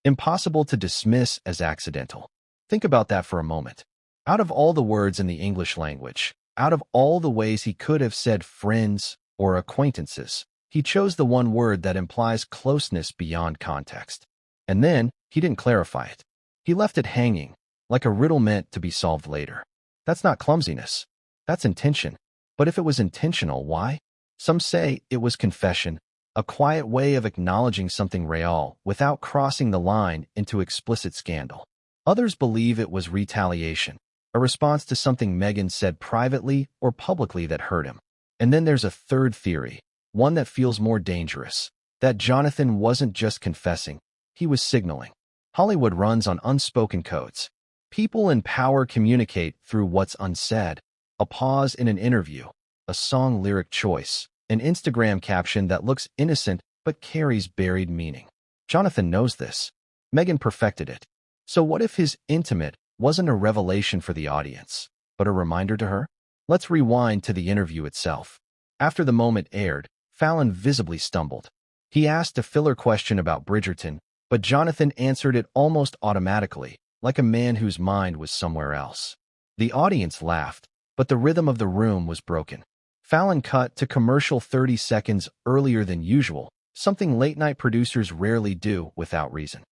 impossible to dismiss as accidental. Think about that for a moment. Out of all the words in the English language, out of all the ways he could have said friends or acquaintances, he chose the one word that implies closeness beyond context. And then, he didn't clarify it. He left it hanging, like a riddle meant to be solved later. That's not clumsiness. That's intention. But if it was intentional, why? Some say it was confession, a quiet way of acknowledging something real without crossing the line into explicit scandal. Others believe it was retaliation, a response to something Meghan said privately or publicly that hurt him. And then there's a third theory, one that feels more dangerous, that Jonathan wasn't just confessing, he was signaling. Hollywood runs on unspoken codes. People in power communicate through what's unsaid, a pause in an interview, a song lyric choice, an Instagram caption that looks innocent but carries buried meaning. Jonathan knows this. Meghan perfected it. So what if his intimate wasn't a revelation for the audience, but a reminder to her? Let's rewind to the interview itself. After the moment aired, Fallon visibly stumbled. He asked a filler question about Bridgerton, but Jonathan answered it almost automatically, like a man whose mind was somewhere else. The audience laughed, but the rhythm of the room was broken. Fallon cut to commercial 30 seconds earlier than usual, something late-night producers rarely do without reason.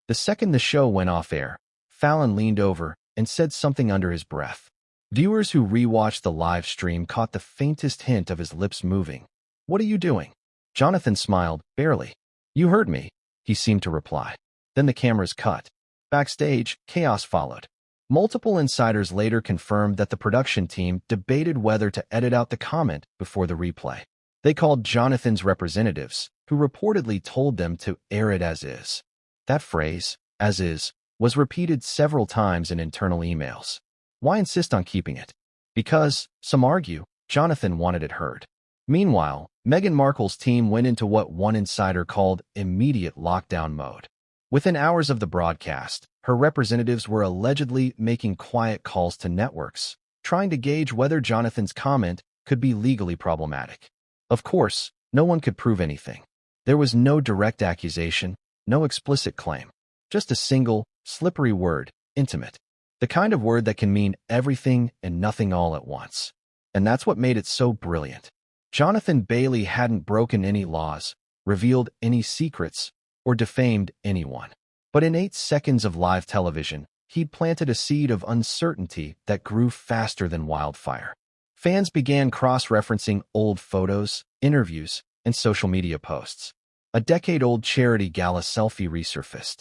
The second the show went off air, Fallon leaned over and said something under his breath. Viewers who rewatched the live stream caught the faintest hint of his lips moving. "What are you doing?" Jonathan smiled, barely. "You heard me," he seemed to reply. Then the cameras cut. Backstage, chaos followed. Multiple insiders later confirmed that the production team debated whether to edit out the comment before the replay. They called Jonathan's representatives, who reportedly told them to air it as is. That phrase, as is, was repeated several times in internal emails. Why insist on keeping it? Because, some argue, Jonathan wanted it heard. Meanwhile, Meghan Markle's team went into what one insider called immediate lockdown mode. Within hours of the broadcast, her representatives were allegedly making quiet calls to networks, trying to gauge whether Jonathan's comment could be legally problematic. Of course, no one could prove anything. There was no direct accusation, no explicit claim. Just a single, slippery word, intimate. The kind of word that can mean everything and nothing all at once. And that's what made it so brilliant. Jonathan Bailey hadn't broken any laws, revealed any secrets, or defamed anyone. But in 8 seconds of live television, he'd planted a seed of uncertainty that grew faster than wildfire. Fans began cross-referencing old photos, interviews, and social media posts. A decade-old charity gala selfie resurfaced.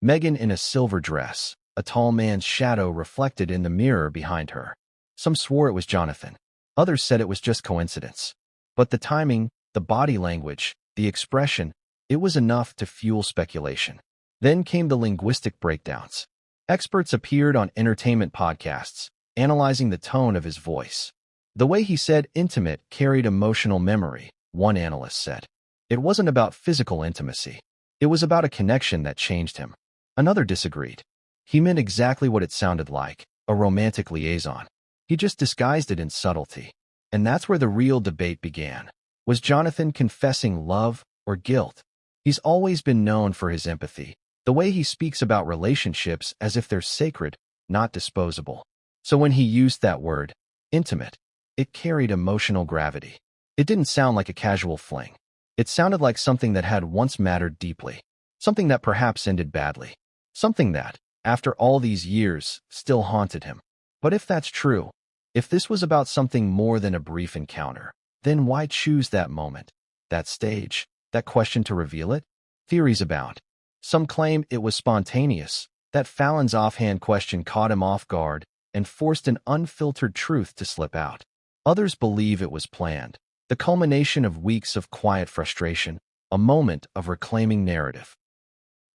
Meghan in a silver dress, a tall man's shadow reflected in the mirror behind her. Some swore it was Jonathan. Others said it was just coincidence. But the timing, the body language, the expression, it was enough to fuel speculation. Then came the linguistic breakdowns. Experts appeared on entertainment podcasts, analyzing the tone of his voice. The way he said intimate carried emotional memory, one analyst said. It wasn't about physical intimacy. It was about a connection that changed him. Another disagreed. He meant exactly what it sounded like, a romantic liaison. He just disguised it in subtlety. And that's where the real debate began. Was Jonathan confessing love or guilt? He's always been known for his empathy, the way he speaks about relationships as if they're sacred, not disposable. So when he used that word, intimate, it carried emotional gravity. It didn't sound like a casual fling. It sounded like something that had once mattered deeply, something that perhaps ended badly, something that, after all these years, still haunted him. But if that's true, if this was about something more than a brief encounter, then why choose that moment, that stage, that question to reveal it? Theories abound. Some claim it was spontaneous, that Fallon's offhand question caught him off guard and forced an unfiltered truth to slip out. Others believe it was planned, the culmination of weeks of quiet frustration, a moment of reclaiming narrative.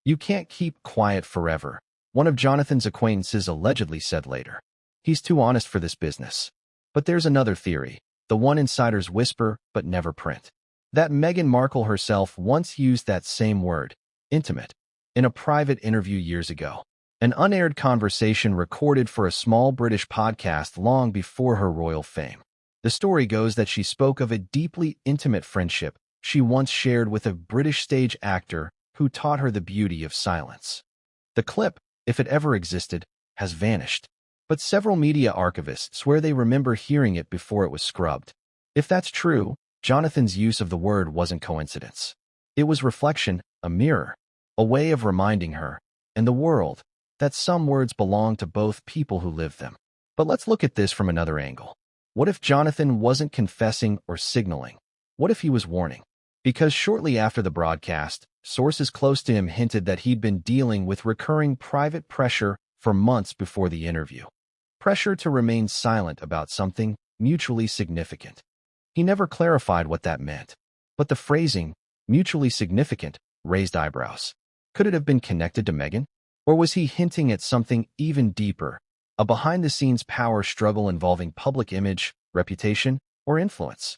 You can't keep quiet forever, one of Jonathan's acquaintances allegedly said later. He's too honest for this business. But there's another theory, the one insiders whisper but never print. That Meghan Markle herself once used that same word, intimate, in a private interview years ago. An unaired conversation recorded for a small British podcast long before her royal fame. The story goes that she spoke of a deeply intimate friendship she once shared with a British stage actor who taught her the beauty of silence. The clip, if it ever existed, has vanished. But several media archivists swear they remember hearing it before it was scrubbed. If that's true, Jonathan's use of the word wasn't coincidence. It was reflection, a mirror, a way of reminding her, and the world, that some words belong to both people who live them. But let's look at this from another angle. What if Jonathan wasn't confessing or signaling? What if he was warning? Because shortly after the broadcast, sources close to him hinted that he'd been dealing with recurring private pressure for months before the interview. Pressure to remain silent about something mutually significant. He never clarified what that meant. But the phrasing, mutually significant, raised eyebrows. Could it have been connected to Meghan? Or was he hinting at something even deeper, a behind-the-scenes power struggle involving public image, reputation, or influence?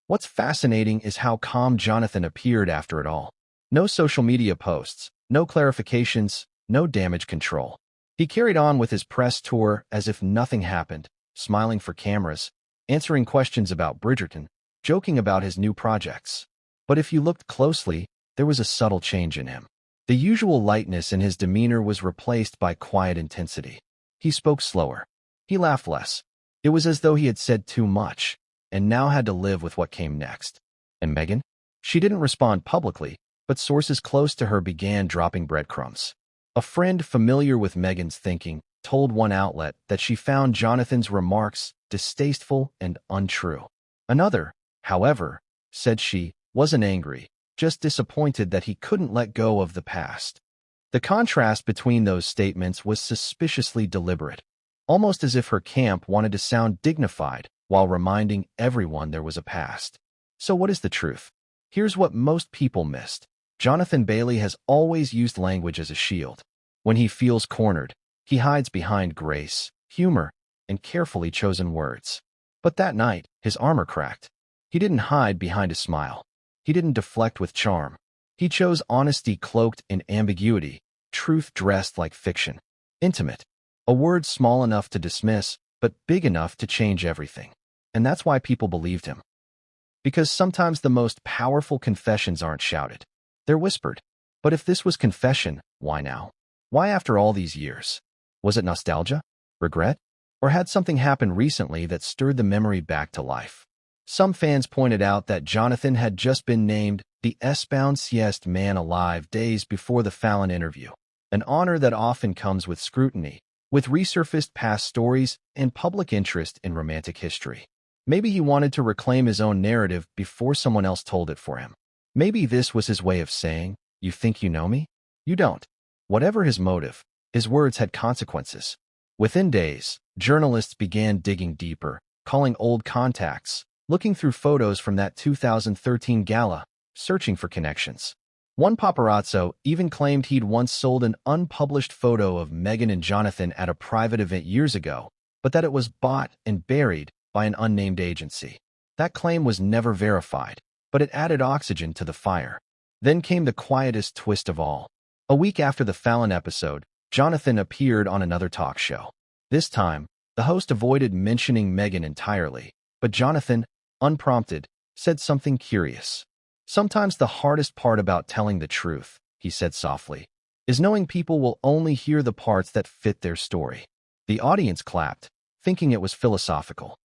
What's fascinating is how calm Jonathan appeared after it all. No social media posts, no clarifications, no damage control. He carried on with his press tour as if nothing happened, smiling for cameras, answering questions about Bridgerton, joking about his new projects. But if you looked closely, there was a subtle change in him. The usual lightness in his demeanor was replaced by quiet intensity. He spoke slower. He laughed less. It was as though he had said too much, and now had to live with what came next. And Meghan? She didn't respond publicly, but sources close to her began dropping breadcrumbs. A friend familiar with Meghan's thinking told one outlet that she found Jonathan's remarks distasteful and untrue. Another, however, said she wasn't angry, just disappointed that he couldn't let go of the past. The contrast between those statements was suspiciously deliberate, almost as if her camp wanted to sound dignified while reminding everyone there was a past. So what is the truth? Here's what most people missed. Jonathan Bailey has always used language as a shield. When he feels cornered, he hides behind grace, humor, and carefully chosen words. But that night, his armor cracked. He didn't hide behind a smile. He didn't deflect with charm. He chose honesty cloaked in ambiguity, truth dressed like fiction. Intimate. A word small enough to dismiss, but big enough to change everything. And that's why people believed him. Because sometimes the most powerful confessions aren't shouted. They're whispered. But if this was confession, why now? Why after all these years? Was it nostalgia? Regret? Or had something happened recently that stirred the memory back to life? Some fans pointed out that Jonathan had just been named the bounciest man alive days before the Fallon interview, an honor that often comes with scrutiny, with resurfaced past stories and public interest in romantic history. Maybe he wanted to reclaim his own narrative before someone else told it for him. Maybe this was his way of saying, "You think you know me? You don't." Whatever his motive, his words had consequences. Within days, journalists began digging deeper, calling old contacts, looking through photos from that 2013 gala, searching for connections. One paparazzo even claimed he'd once sold an unpublished photo of Meghan and Jonathan at a private event years ago, but that it was bought and buried by an unnamed agency. That claim was never verified, but it added oxygen to the fire. Then came the quietest twist of all. A week after the Fallon episode, Jonathan appeared on another talk show. This time, the host avoided mentioning Meghan entirely, but Jonathan, unprompted, said something curious. "Sometimes the hardest part about telling the truth," he said softly, "is knowing people will only hear the parts that fit their story." The audience clapped, thinking it was philosophical.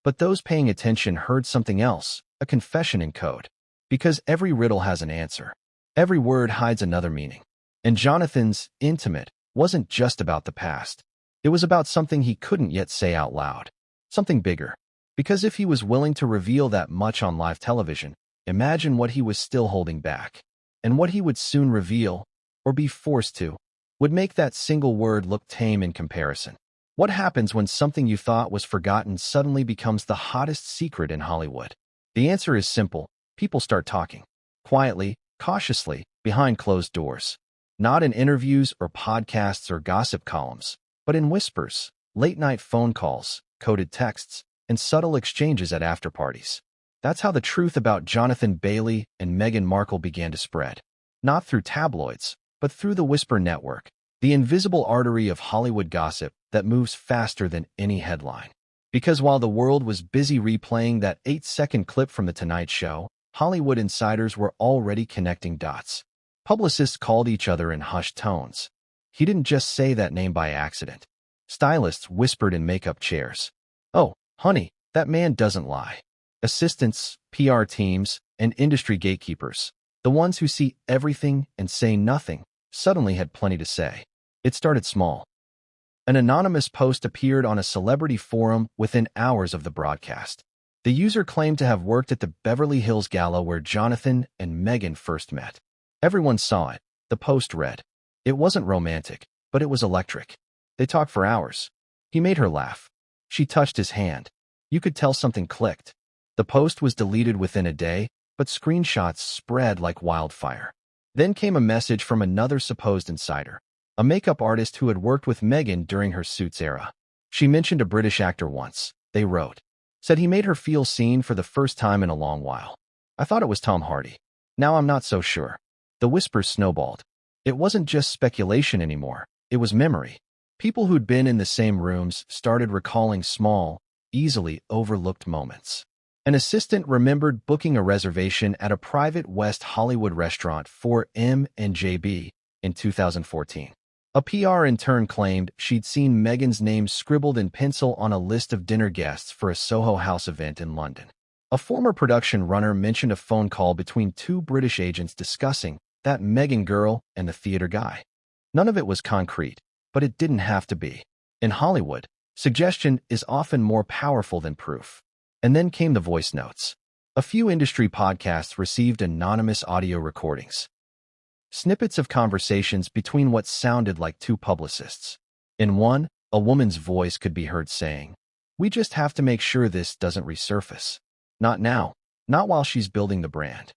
But those paying attention heard something else, a confession in code. Because every riddle has an answer. Every word hides another meaning. And Jonathan's intimate wasn't just about the past. It was about something he couldn't yet say out loud. Something bigger. Because if he was willing to reveal that much on live television, imagine what he was still holding back. And what he would soon reveal, or be forced to, would make that single word look tame in comparison. What happens when something you thought was forgotten suddenly becomes the hottest secret in Hollywood? The answer is simple. People start talking. Quietly, cautiously, behind closed doors. Not in interviews or podcasts or gossip columns, but in whispers, late-night phone calls, coded texts, and subtle exchanges at after-parties. That's how the truth about Jonathan Bailey and Meghan Markle began to spread. Not through tabloids, but through the Whisper Network, the invisible artery of Hollywood gossip that moves faster than any headline. Because while the world was busy replaying that 8-second clip from The Tonight Show, Hollywood insiders were already connecting dots. Publicists called each other in hushed tones. He didn't just say that name by accident. Stylists whispered in makeup chairs. "Oh, honey, that man doesn't lie." Assistants, PR teams, and industry gatekeepers, the ones who see everything and say nothing, suddenly had plenty to say. It started small. An anonymous post appeared on a celebrity forum within hours of the broadcast. The user claimed to have worked at the Beverly Hills Gala where Jonathan and Meghan first met. Everyone saw it. The post read. It wasn't romantic, but it was electric. They talked for hours. He made her laugh. She touched his hand. You could tell something clicked. The post was deleted within a day, but screenshots spread like wildfire. Then came a message from another supposed insider, a makeup artist who had worked with Meghan during her Suits era. She mentioned a British actor once, they wrote. Said he made her feel seen for the first time in a long while. I thought it was Tom Hardy. Now I'm not so sure. The whispers snowballed. It wasn't just speculation anymore. It was memory. People who'd been in the same rooms started recalling small, easily overlooked moments. An assistant remembered booking a reservation at a private West Hollywood restaurant for M&JB in 2014. A PR intern claimed she'd seen Meghan's name scribbled in pencil on a list of dinner guests for a Soho House event in London. A former production runner mentioned a phone call between two British agents discussing that Meghan girl and the theater guy. None of it was concrete, but it didn't have to be. In Hollywood, suggestion is often more powerful than proof. And then came the voice notes. A few industry podcasts received anonymous audio recordings. Snippets of conversations between what sounded like two publicists. In one, a woman's voice could be heard saying, "We just have to make sure this doesn't resurface. Not now, not while she's building the brand."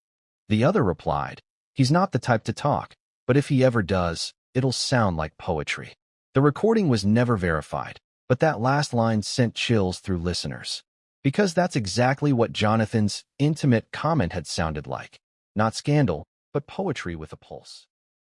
The other replied, "He's not the type to talk, but if he ever does, it'll sound like poetry." The recording was never verified, but that last line sent chills through listeners. Because that's exactly what Jonathan's intimate comment had sounded like. Not scandal, but poetry with a pulse.